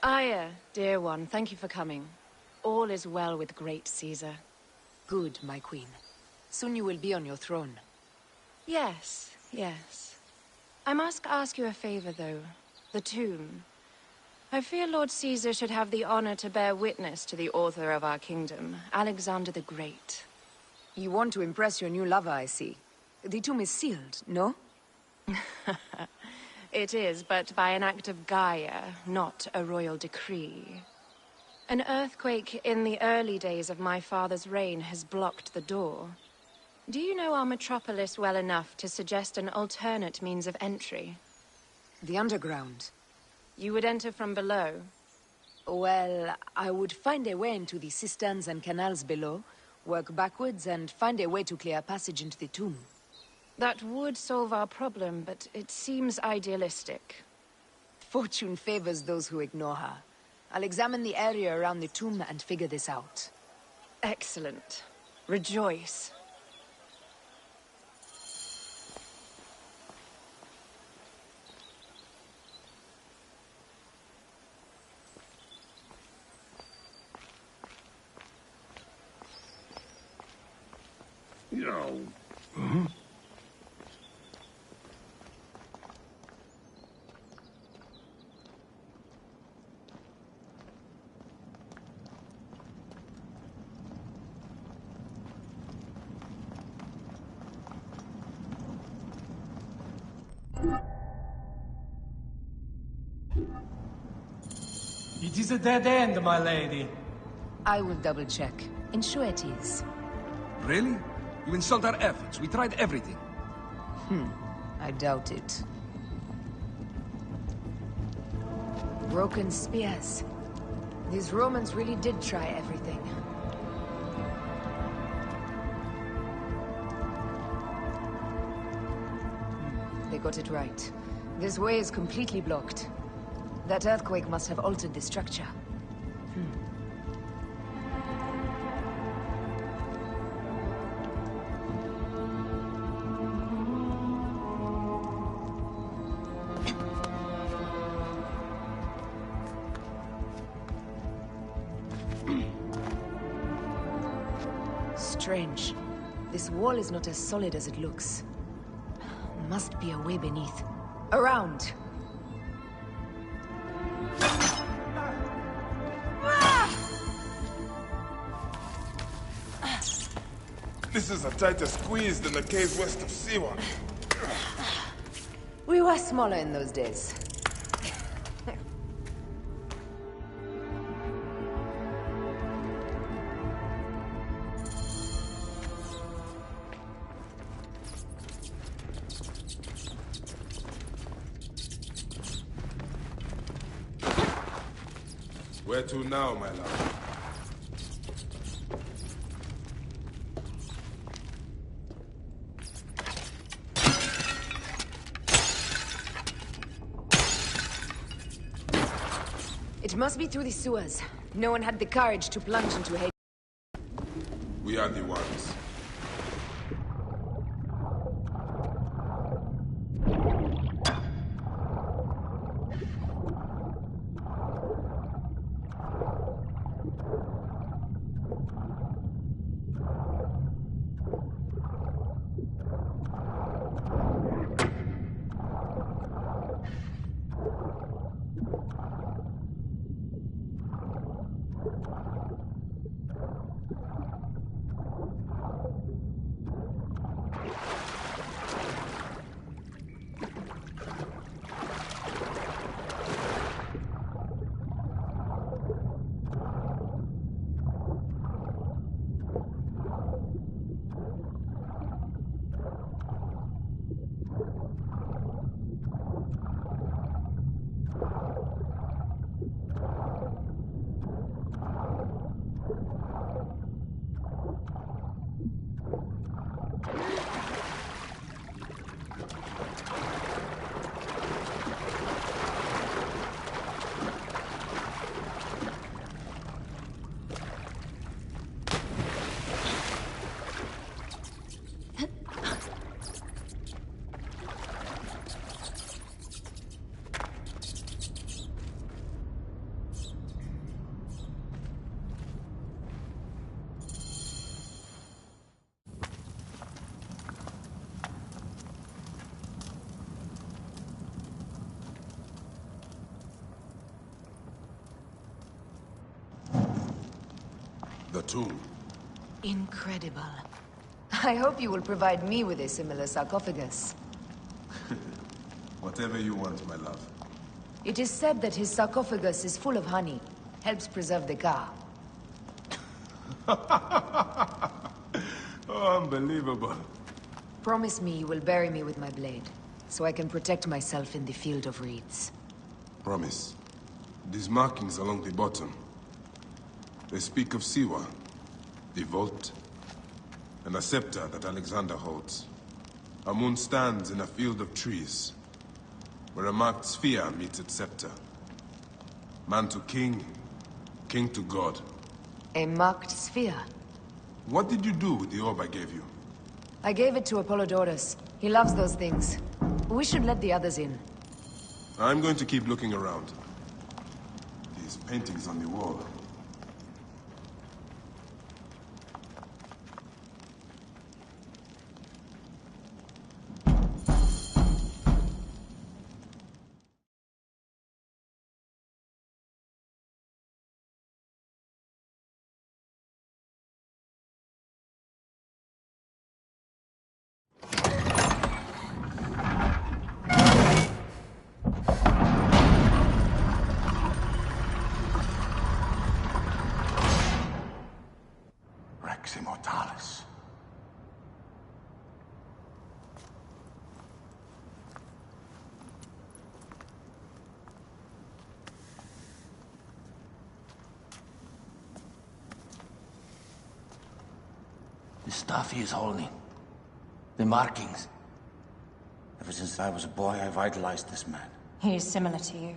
Aya, dear one, thank you for coming. All is well with great Caesar. Good, my queen. Soon you will be on your throne. Yes, yes. I must ask you a favor, though. The tomb. I fear Lord Caesar should have the honor to bear witness to the author of our kingdom, Alexander the Great. You want to impress your new lover, I see. The tomb is sealed, no? It is, but by an act of Gaia, not a royal decree. An earthquake in the early days of my father's reign has blocked the door. Do you know our metropolis well enough to suggest an alternate means of entry? The underground. You would enter from below? Well, I would find a way into the cisterns and canals below, work backwards, and find a way to clear a passage into the tomb. That would solve our problem, but it seems idealistic. Fortune favors those who ignore her. I'll examine the area around the tomb and figure this out. Excellent. Rejoice. No. It is a dead end, my lady. I will double-check. Ensure it is. Really? You insult our efforts. We tried everything. I doubt it. Broken spears. These Romans really did try everything. They got it right. This way is completely blocked. That earthquake must have altered the structure. Strange. This wall is not as solid as it looks. Must be a way beneath. Around! This is a tighter squeeze than the cave west of Siwa. We were smaller in those days. Where to now, my love? It must be through the sewers. No one had the courage to plunge into Hades. We are the ones. The tomb. Incredible. I hope you will provide me with a similar sarcophagus. Whatever you want, my love. It is said that his sarcophagus is full of honey. Helps preserve the car. Oh, unbelievable. Promise me you will bury me with my blade, so I can protect myself in the field of reeds. Promise. These markings along the bottom. They speak of Siwa, the vault, and a scepter that Alexander holds. A moon stands in a field of trees, where a marked sphere meets its scepter. Man to king, king to god. A marked sphere? What did you do with the orb I gave you? I gave it to Apollodorus. He loves those things. We should let the others in. I'm going to keep looking around. These paintings on the wall. Immortalis. The stuff he is holding. The markings. Ever since I was a boy, I've idolized this man. He is similar to you.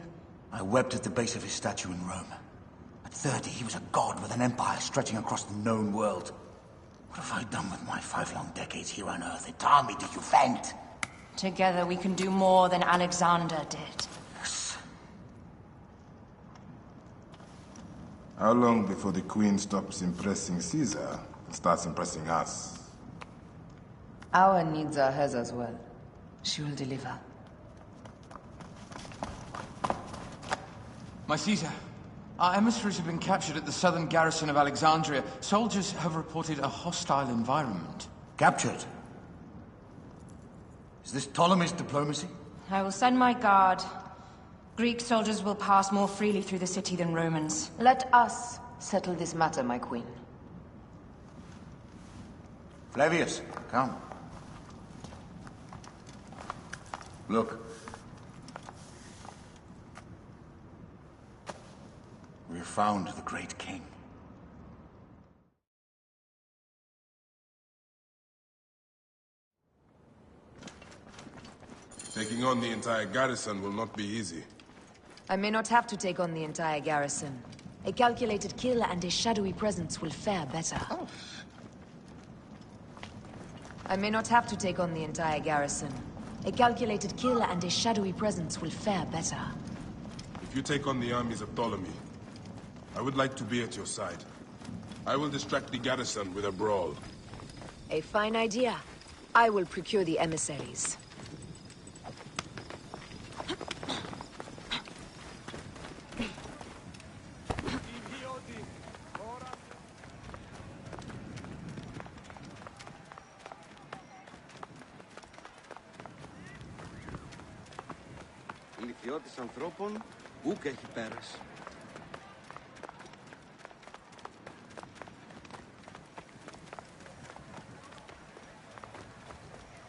I wept at the base of his statue in Rome. At 30, he was a god with an empire stretching across the known world. What have I done with my 5 long decades here on Earth? Its army do you vent? Together we can do more than Alexander did. Yes. How long before the Queen stops impressing Caesar and starts impressing us? Our needs are hers as well. She will deliver. My Caesar, our emissaries have been captured at the southern garrison of Alexandria. Soldiers have reported a hostile environment. Captured? Is this Ptolemy's diplomacy? I will send my guard. Greek soldiers will pass more freely through the city than Romans. Let us settle this matter, my queen. Flavius, come. Look. We have found the great king. Taking on the entire garrison will not be easy. I may not have to take on the entire garrison. A calculated kill and a shadowy presence will fare better. Oh. I may not have to take on the entire garrison. A calculated kill and a shadowy presence will fare better. If you take on the armies of Ptolemy, I would like to be at your side. I will distract the garrison with a brawl. A fine idea. I will procure the emissaries. Ηλικιώτης ανθρώπων, ούκ έχει πέρας.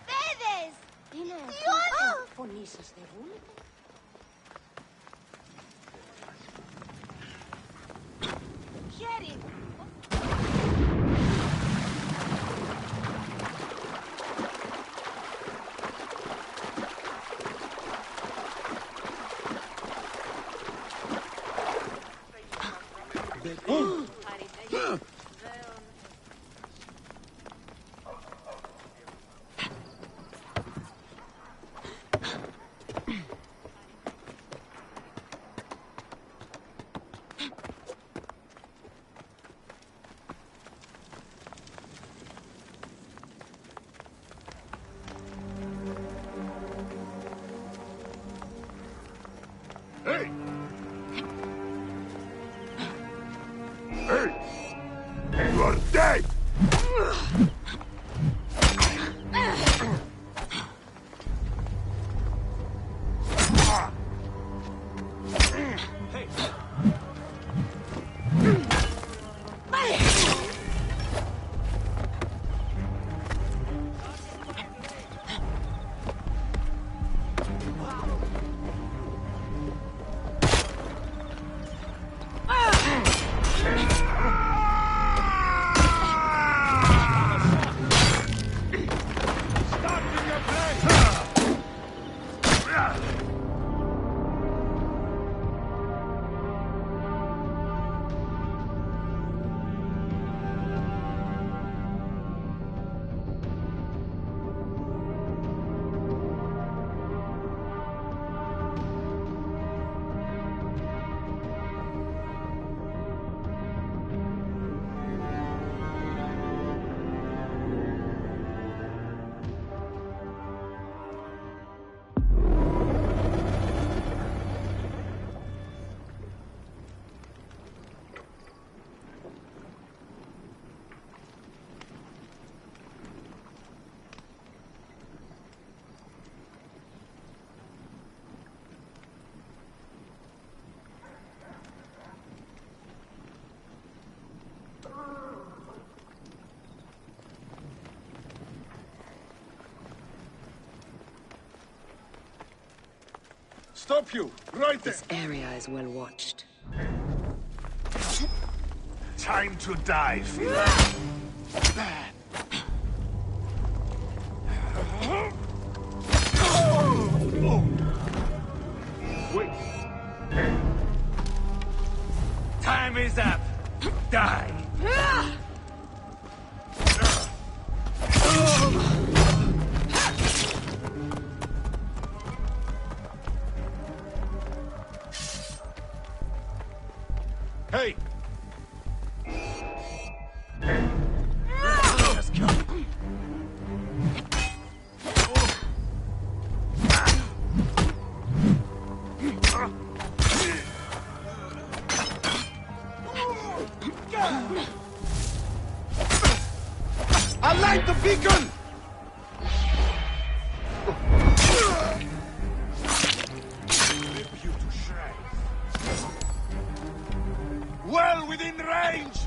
Παιδες! Είναι Διόνυ! φωνή σας θερούν. Χέρι! Hey! Hey! You are dead! Stop you! Right there! This area is well watched. Time to die, Phil. Wait! Time is up. Die. Hey! Just come. I light the beacon! Rip you to shreds. Well within range!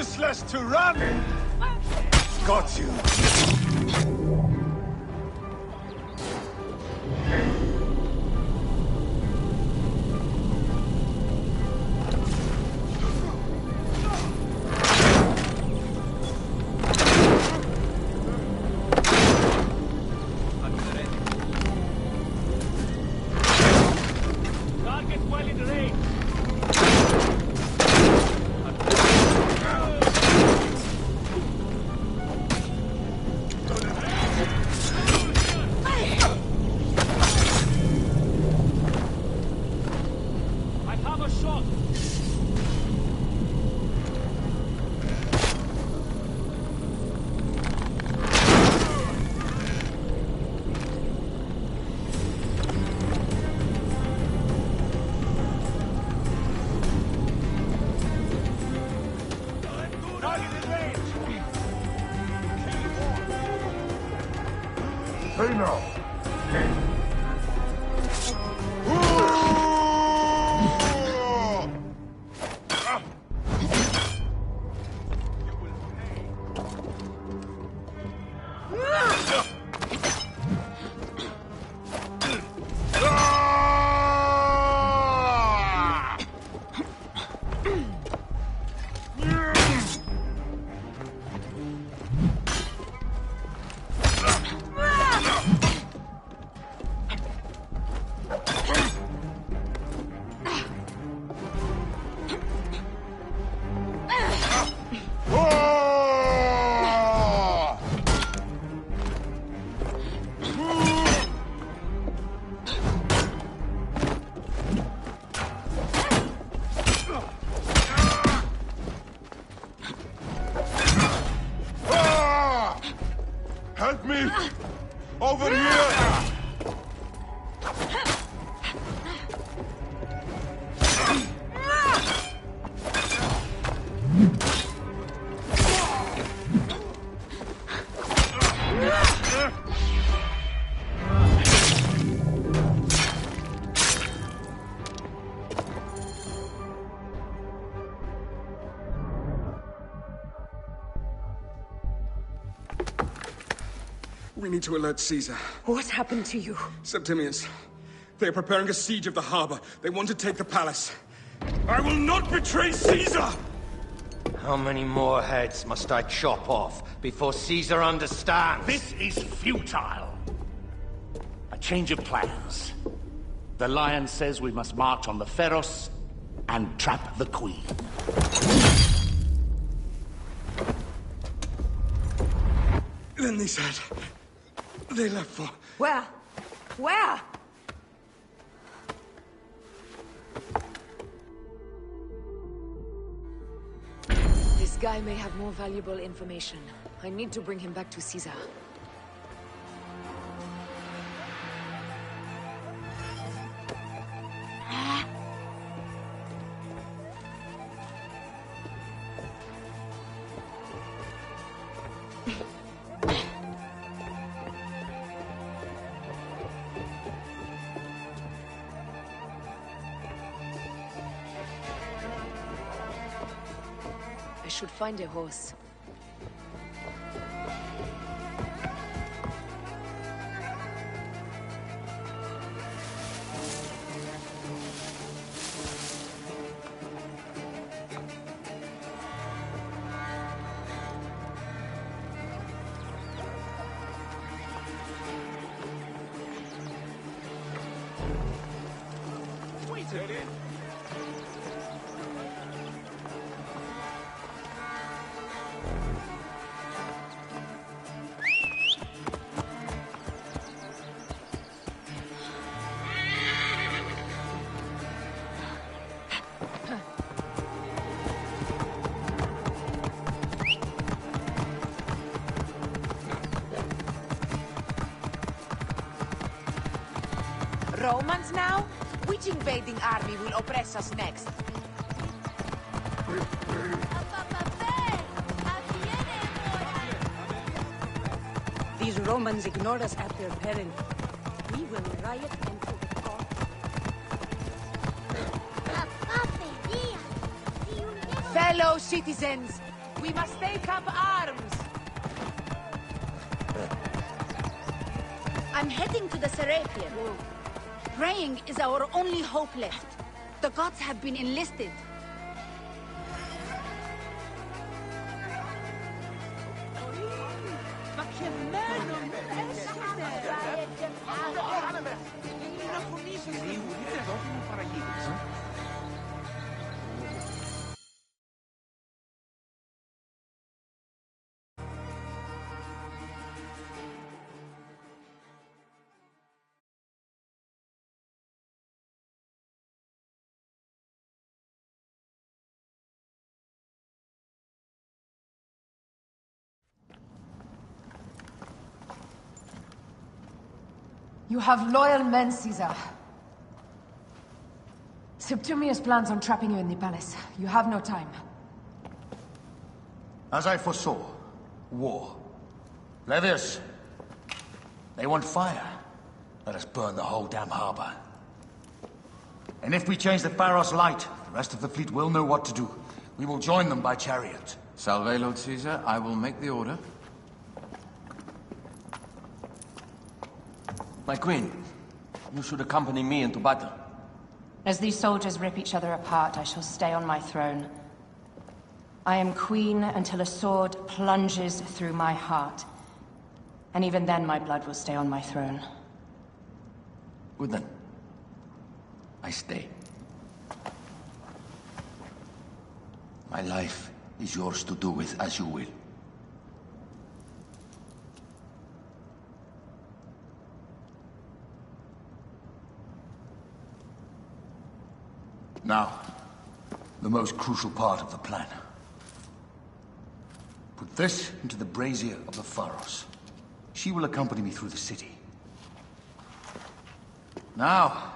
useless to run! Got you. Hey now. Help me! Over here! We need to alert Caesar. What happened to you? Septimius. They are preparing a siege of the harbor. They want to take the palace. I will not betray Caesar! How many more heads must I chop off before Caesar understands? This is futile. A change of plans. The Lion says we must march on the Pharos and trap the Queen. Then they said... they left for... Where? Where? This guy may have more valuable information. I need to bring him back to Caesar. I should find a horse. Wait a minute. Romans now? Which invading army will oppress us next? These Romans ignore us at their peril. We will riot and put the court. Fellow citizens, We must take up arms! I'm heading to the Serapion. Praying is our only hope left. The gods have been enlisted. You have loyal men, Caesar. Septimius plans on trapping you in the palace. You have no time. As I foresaw, war. Levius, they want fire. Let us burn the whole damn harbor. And if we change the Pharos light, the rest of the fleet will know what to do. We will join them by chariot. Salve, Lord Caesar. I will make the order. My queen, you should accompany me into battle. As these soldiers rip each other apart, I shall stay on my throne. I am queen until a sword plunges through my heart. And even then my blood will stay on my throne. Good then. I stay. My life is yours to do with as you will. Now, the most crucial part of the plan. Put this into the brazier of the Pharos. She will accompany me through the city. Now,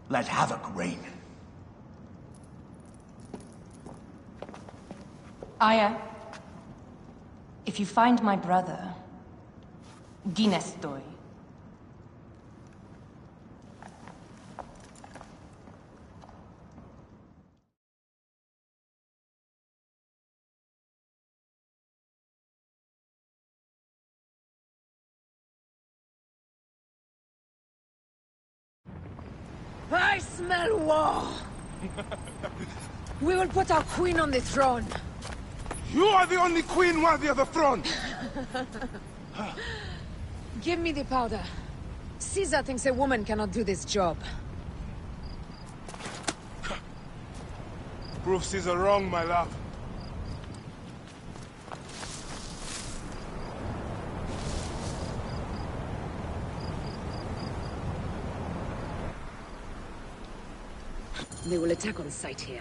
let havoc reign. Aya, if you find my brother, Ginestoi. I smell war! We will put our queen on the throne. You are the only queen worthy of the throne! Give me the powder. Caesar thinks a woman cannot do this job. Prove Caesar wrong, my love. They will attack on sight here.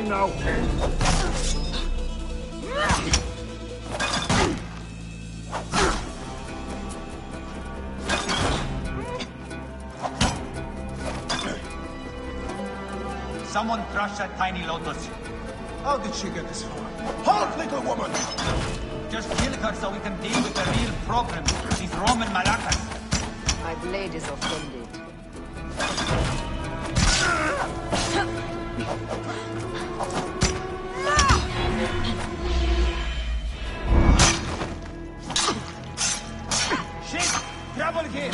way now. Someone crush that tiny lotus. How did she get this far? Halt, little woman! Just kill her so we can deal with the real problem. These Roman malacas. My blade is offended. Shit! Trouble here!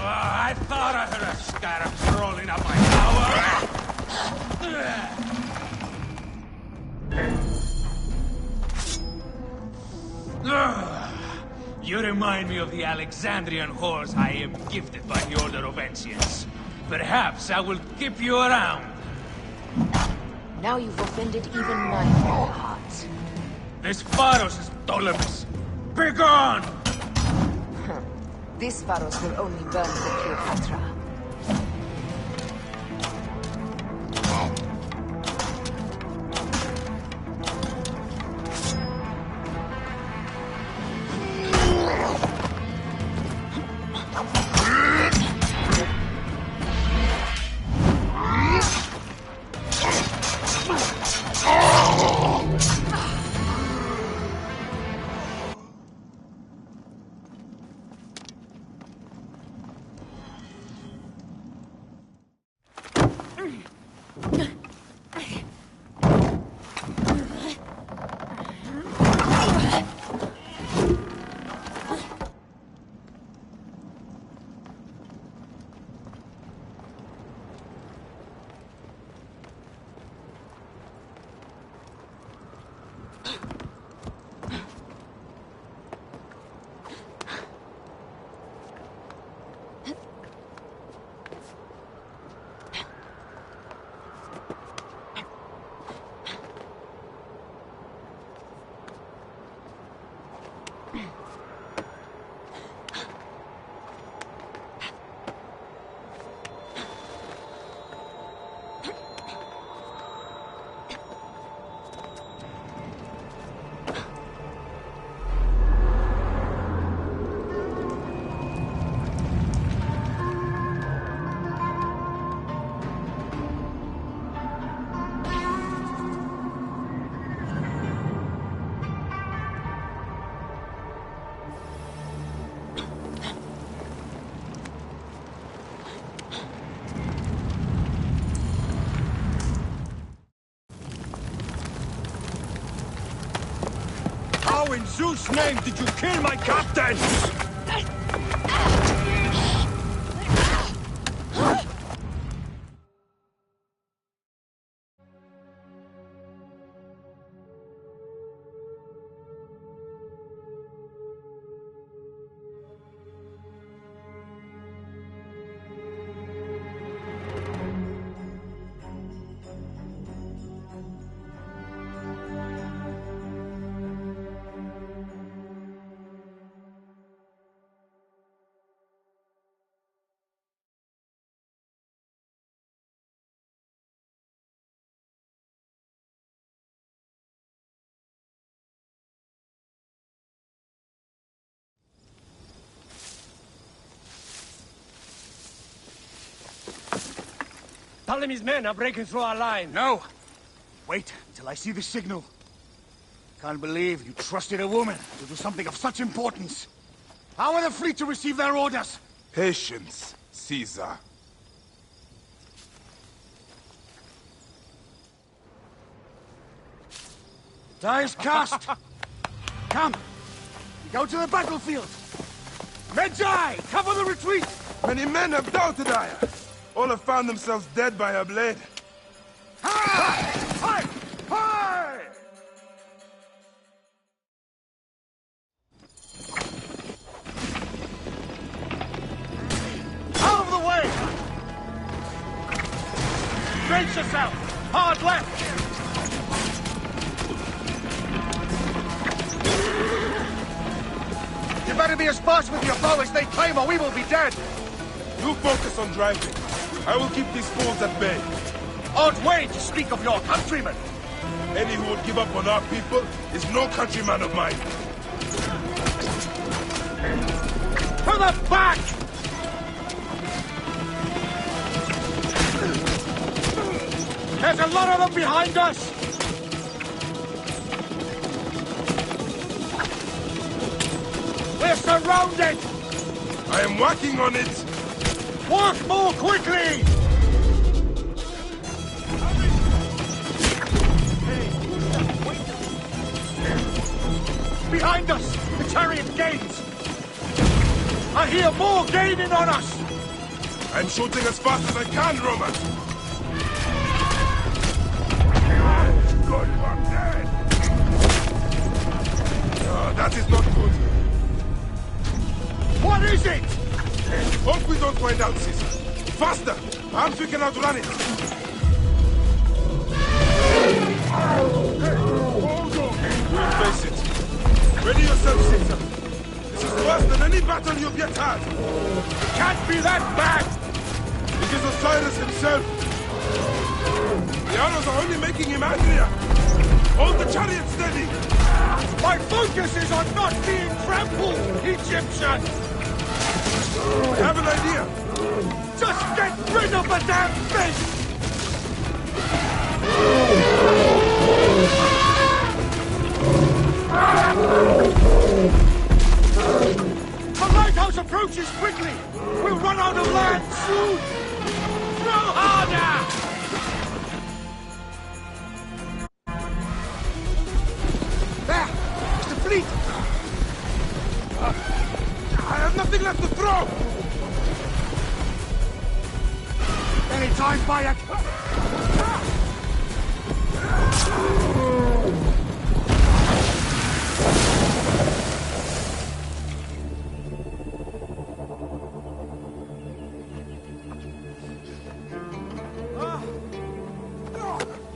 I thought I heard a scarab crawling up my tower. You remind me of the Alexandrian horse I am gifted by the Order of Ancients. Perhaps I will keep you around. Now you've offended even my very heart. This Pharos is Ptolemy's. Be gone! This Pharos will only burn for Cleopatra. How in Zeus' name did you kill my captain? Ptolemy's men are breaking through our line. No! Wait until I see the signal. Can't believe you trusted a woman to do something of such importance. How are the fleet to receive their orders? Patience, Caesar. Die is cast! Come! Go to the battlefield! Medjay! Cover the retreat! Many men have doubted Aya. All have found themselves dead by her blade. Hi! Hi! Hi! Out of the way! Brace yourself! Hard left! You better be as fast with your bow as they claim or we will be dead! You focus on driving. I will keep these fools at bay. Odd way to speak of your countrymen! Any who would give up on our people is no countryman of mine. To the back! There's a lot of them behind us! We're surrounded! I am working on it! Work more quickly! Behind us! The chariot gains! I hear more gaining on us! I'm shooting as fast as I can, Roman! Good, I'm dead! That is not good. What is it? Hope we don't find out, Caesar. Faster! Perhaps we can outrun it! We'll face it. Ready yourself, Caesar. This is worse than any battle you've yet had. It can't be that bad! It is Osiris himself. The arrows are only making him angrier. Hold the chariot steady. My focus is on not being trampled, Egyptian! I have an idea. Just get rid of the damn thing! The lighthouse approaches quickly! We'll run out of land soon! Throw harder! There! It's the fleet! I have nothing left to throw! Any time, Bayek!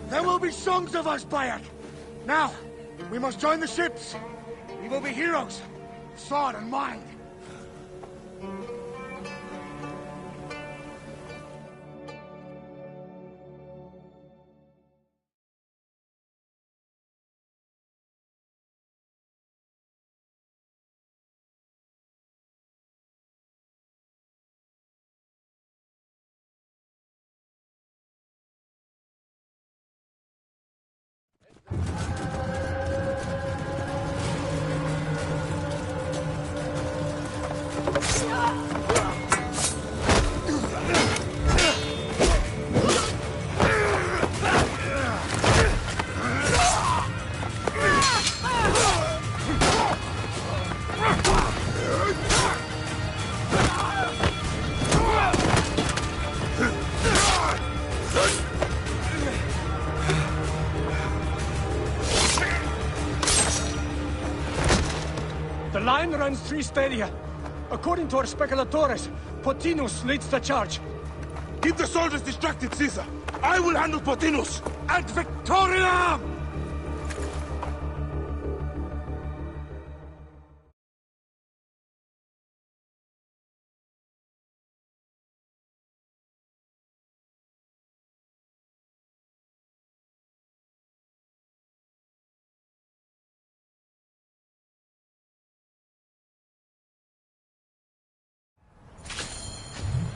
There will be songs of us, Bayek! Now, we must join the ships! We will be heroes! Sword and mind! The line runs 3 stadia. According to our speculatores, Pothinus leads the charge. Keep the soldiers distracted, Caesar. I will handle Pothinus. Ad Victoriam!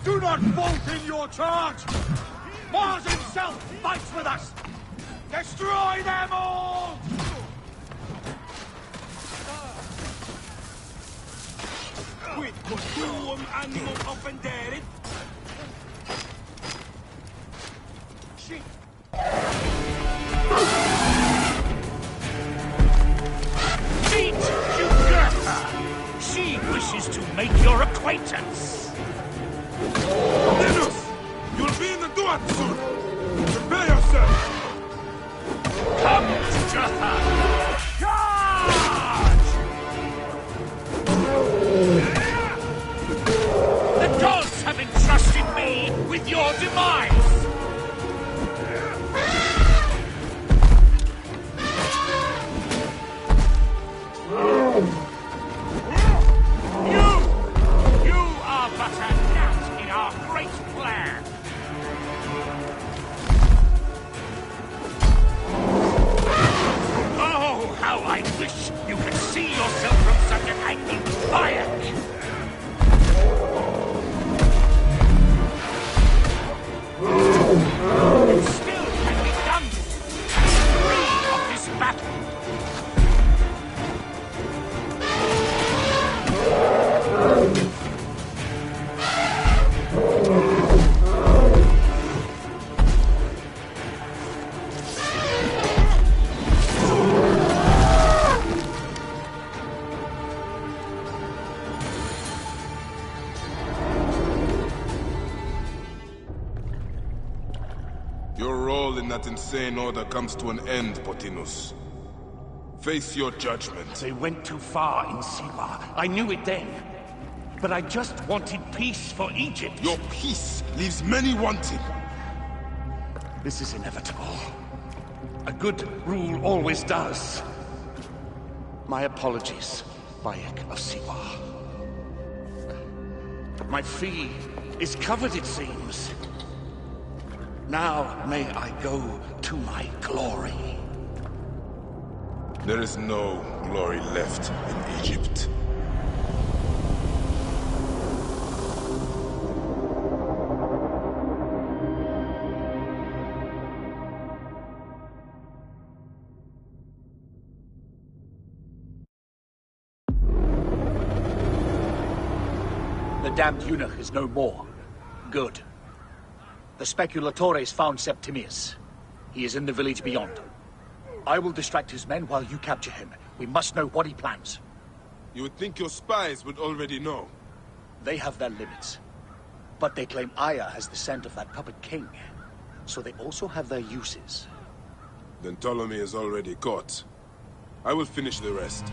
Do not bolt in your charge! March! fights with us! Destroy them all! Quid quum animum offenderit? Shit! Meet Qcripple! She wishes to make your acquaintance! Linus! You'll be in the Duat soon! Prepare yourself! Come to her! Charge! The gods have entrusted me with your demise! You are but a gnat in our great plan! Oh, how I wish you could see yourself from such an angle! Bayek! It still can be done! Free of this battle! Your role in that insane order comes to an end, Pothinus. Face your judgment. They went too far in Siwa. I knew it then. But I just wanted peace for Egypt. Your peace leaves many wanting. This is inevitable. A good rule always does. My apologies, Bayek of Siwa. My fee is covered, it seems. Now may I go to my glory. There is no glory left in Egypt. The damned eunuch is no more. Good. The Speculatores found Septimius. He is in the village beyond. I will distract his men while you capture him. We must know what he plans. You would think your spies would already know. They have their limits. But they claim Aya has the scent of that puppet king. So they also have their uses. Then Ptolemy is already caught. I will finish the rest.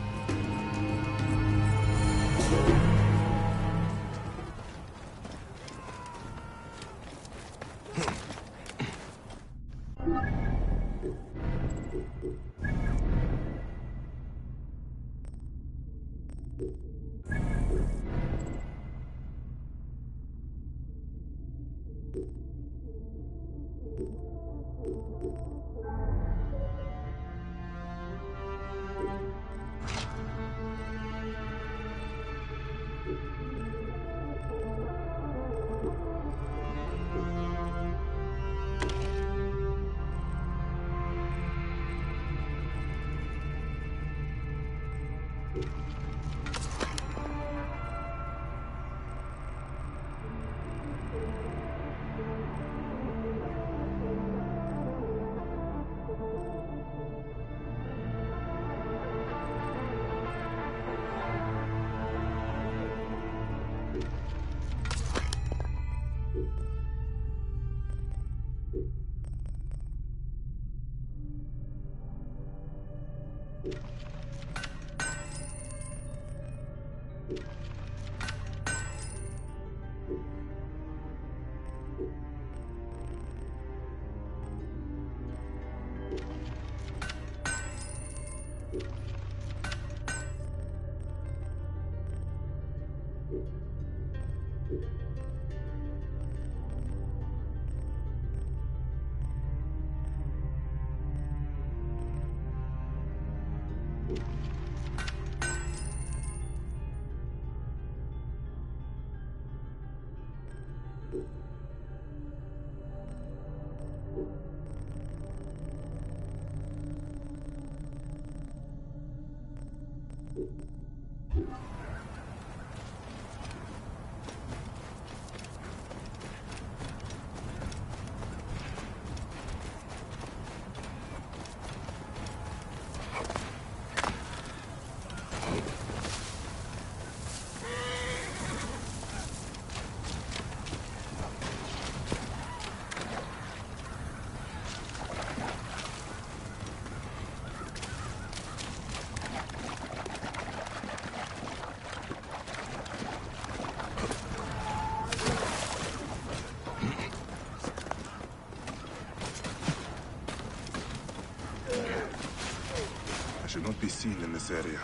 should not be seen in this area.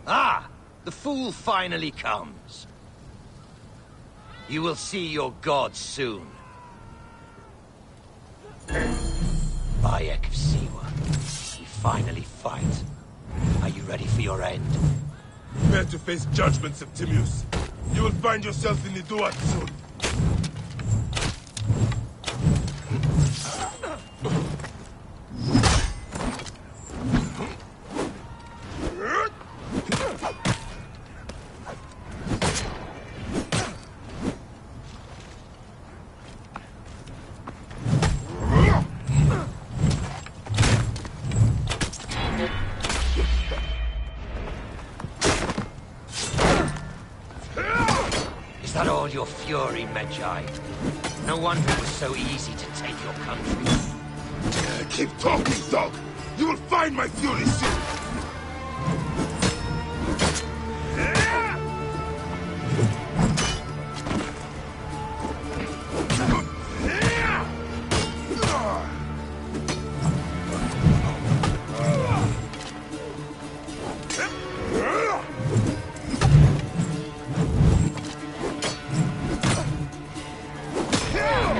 Ah! The fool finally comes. You will see your gods soon. Bayek of Siwa, we finally fight. Are you ready for your end? Prepare to face judgment, Septimius. You will find yourself in the Duat soon. Is that all your fury, Medjay? No wonder it was so easy to take your country. Keep talking, dog! You will find my fury soon!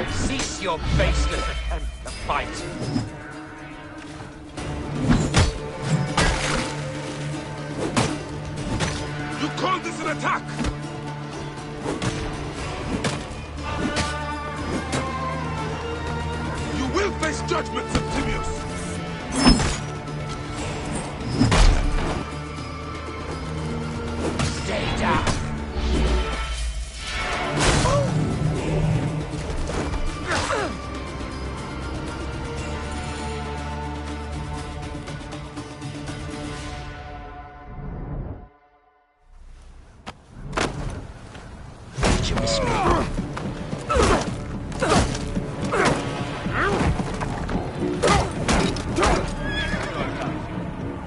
Cease your baseless attempt to fight. You call this an attack? You will face judgment, Septimius! Stay down. Did you miss me?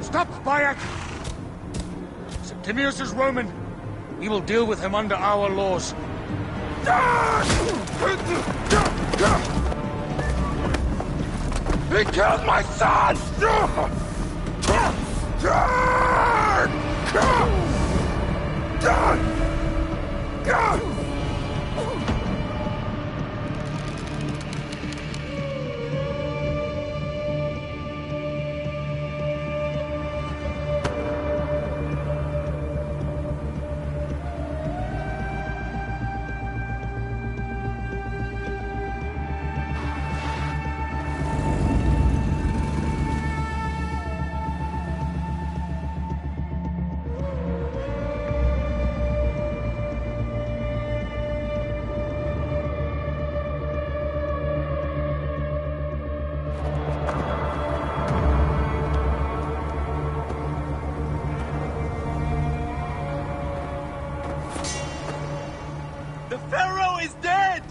Stop, Bayek! Septimius is Roman. We will deal with him under our laws. He killed my son! The Pharaoh is dead!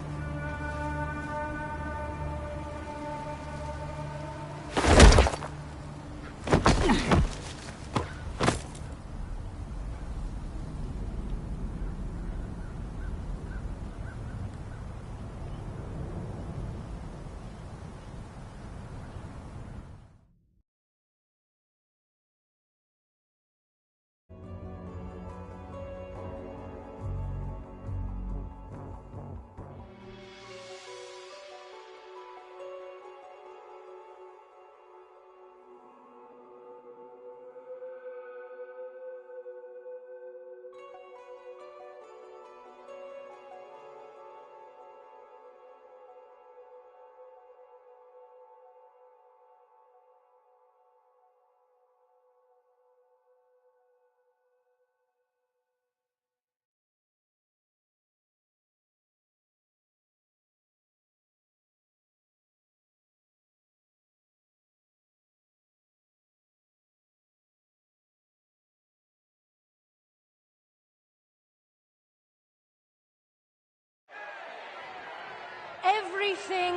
Everything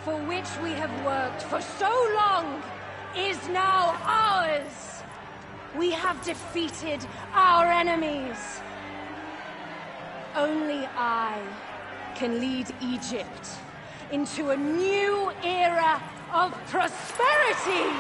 for which we have worked for so long is now ours! We have defeated our enemies. Only I can lead Egypt into a new era of prosperity!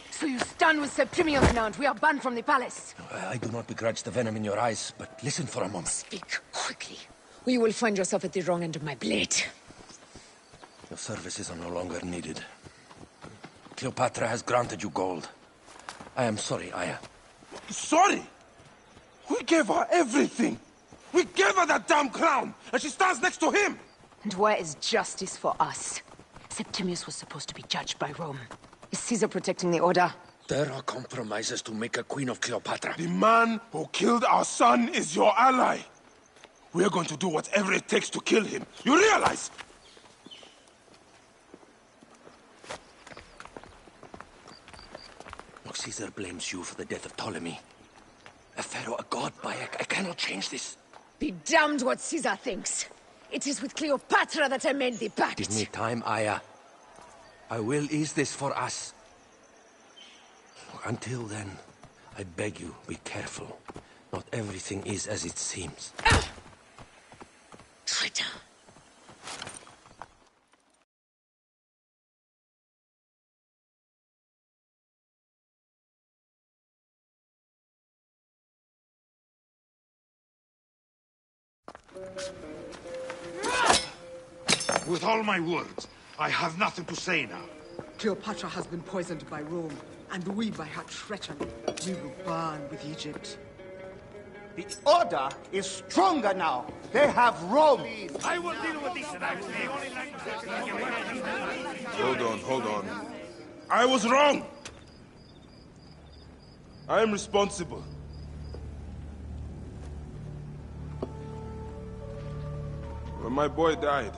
So you stand with Septimius now, and we are banned from the palace. I do not begrudge the venom in your eyes, but listen for a moment. Speak quickly, or you will find yourself at the wrong end of my blade. Your services are no longer needed. Cleopatra has granted you gold. I am sorry, Aya. Sorry? We gave her everything. We gave her that damn crown, and she stands next to him. And where is justice for us? Septimius was supposed to be judged by Rome. Is Caesar protecting the Order? There are compromises to make a queen of Cleopatra. The man who killed our son is your ally. We're going to do whatever it takes to kill him. You realize? Look, Caesar blames you for the death of Ptolemy. A pharaoh, a god, Bayek. I cannot change this. Be damned what Caesar thinks. It is with Cleopatra that I made the pact. Give me time, Aya. I will ease this for us. Look, until then, I beg you, be careful. Not everything is as it seems. Traitor. With all my words, I have nothing to say now. Cleopatra has been poisoned by Rome, and we by her treachery. We will burn with Egypt. The Order is stronger now. They have Rome. I will deal with this. Hold on. I was wrong. I am responsible. When my boy died,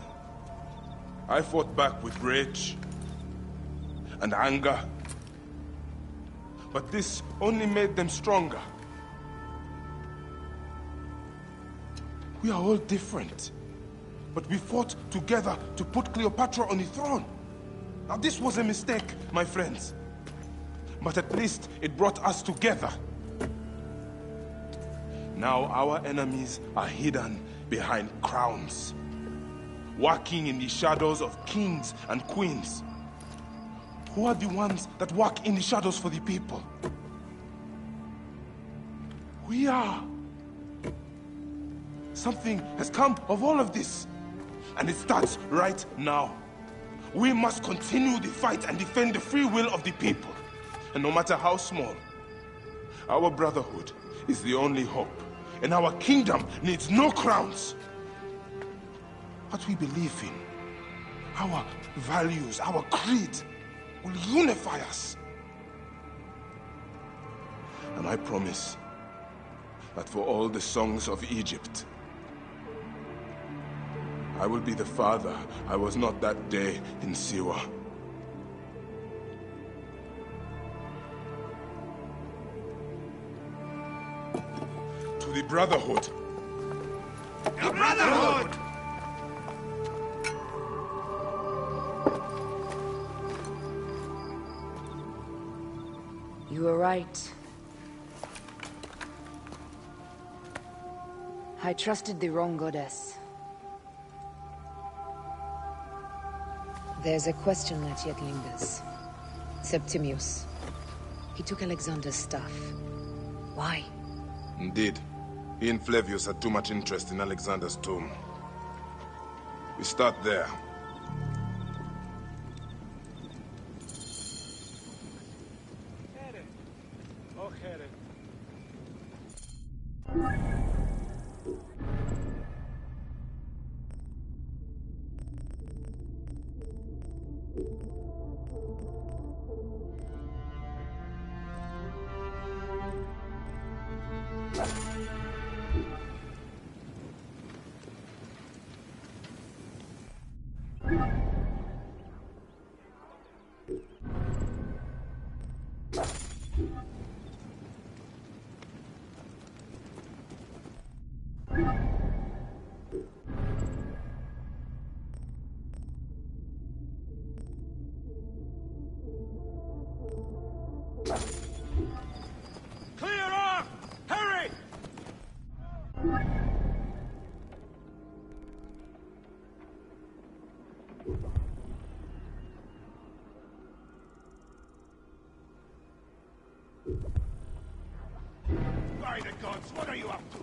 I fought back with rage and anger. But this only made them stronger. We are all different. But we fought together to put Cleopatra on the throne. Now this was a mistake, my friends. But at least it brought us together. Now our enemies are hidden behind crowns, walking in the shadows of kings and queens. Who are the ones that walk in the shadows for the people? We are. Something has come of all of this, and it starts right now. We must continue the fight and defend the free will of the people. And no matter how small, our brotherhood is the only hope, and our kingdom needs no crowns. What we believe in, our values, our creed, will unify us. And I promise that for all the songs of Egypt, I will be the father I was not that day in Siwa. To the Brotherhood. The Brotherhood! You were right. I trusted the wrong goddess. There's a question that yet lingers. Septimius. He took Alexander's stuff. Why? Indeed. He and Flavius had too much interest in Alexander's tomb. We start there. Clear off! Hurry! By the gods, what are you up to?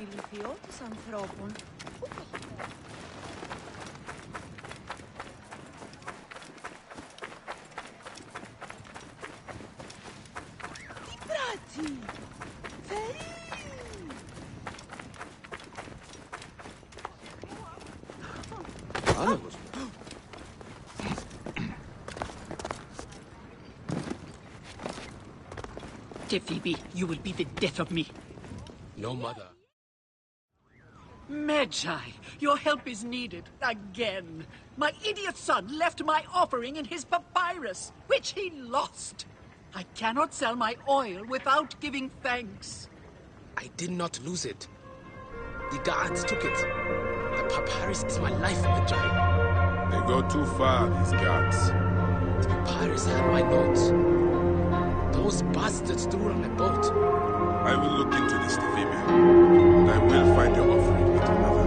Ηλικιώτης ανθρώπων. Τι πράττει! Φέρει! Άνεμος. Phoebe, you will be the death of me. No, mother. Magi, your help is needed again. My idiot son left my offering in his papyrus, which he lost. I cannot sell my oil without giving thanks. I did not lose it. The guards took it. The papyrus is my life, Magi. They go too far, these guards. The papyrus had my notes. Those bastards threw it on a boat. I will look into this, Phoebe. And I will find your offering, little mother.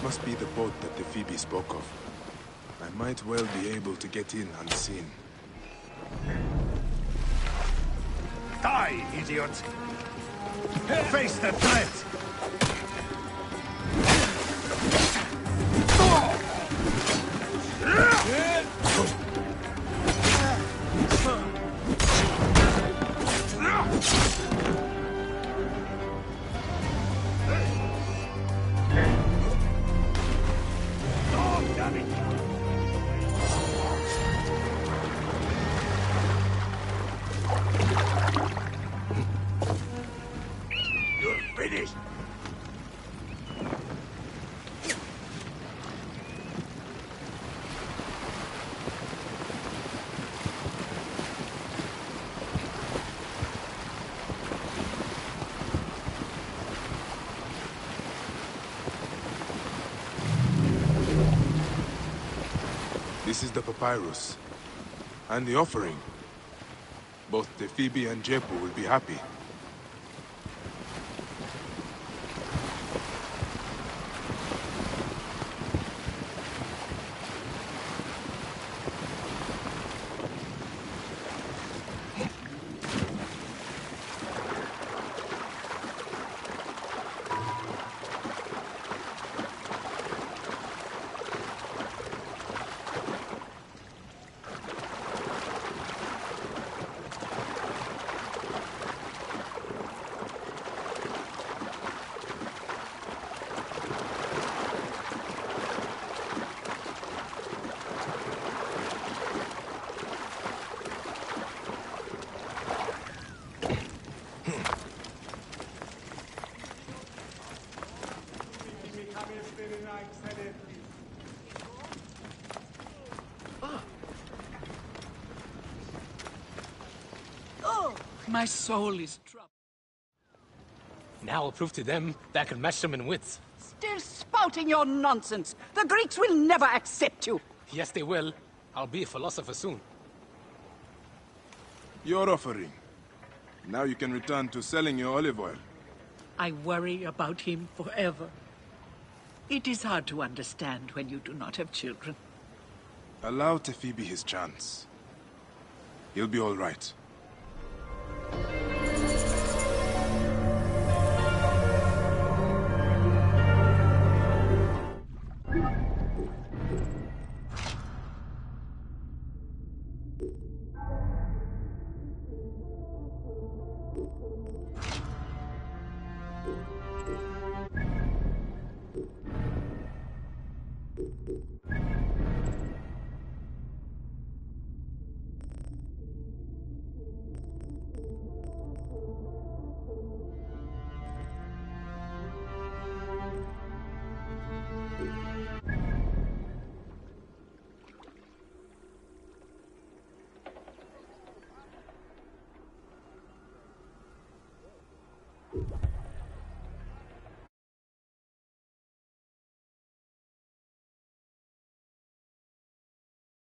must be the boat that the Phoebe spoke of. I might well be able to get in unseen. Die, idiot! Face the threat! You're finished! This is the papyrus. And the offering. Both the Phoebe and Jepu will be happy. My soul is troubled. Now I'll prove to them that I can match them in wits. Still spouting your nonsense. The Greeks will never accept you. Yes, they will. I'll be a philosopher soon. Your offering. Now you can return to selling your olive oil. I worry about him forever. It is hard to understand when you do not have children. Allow Phoebe his chance. He'll be all right.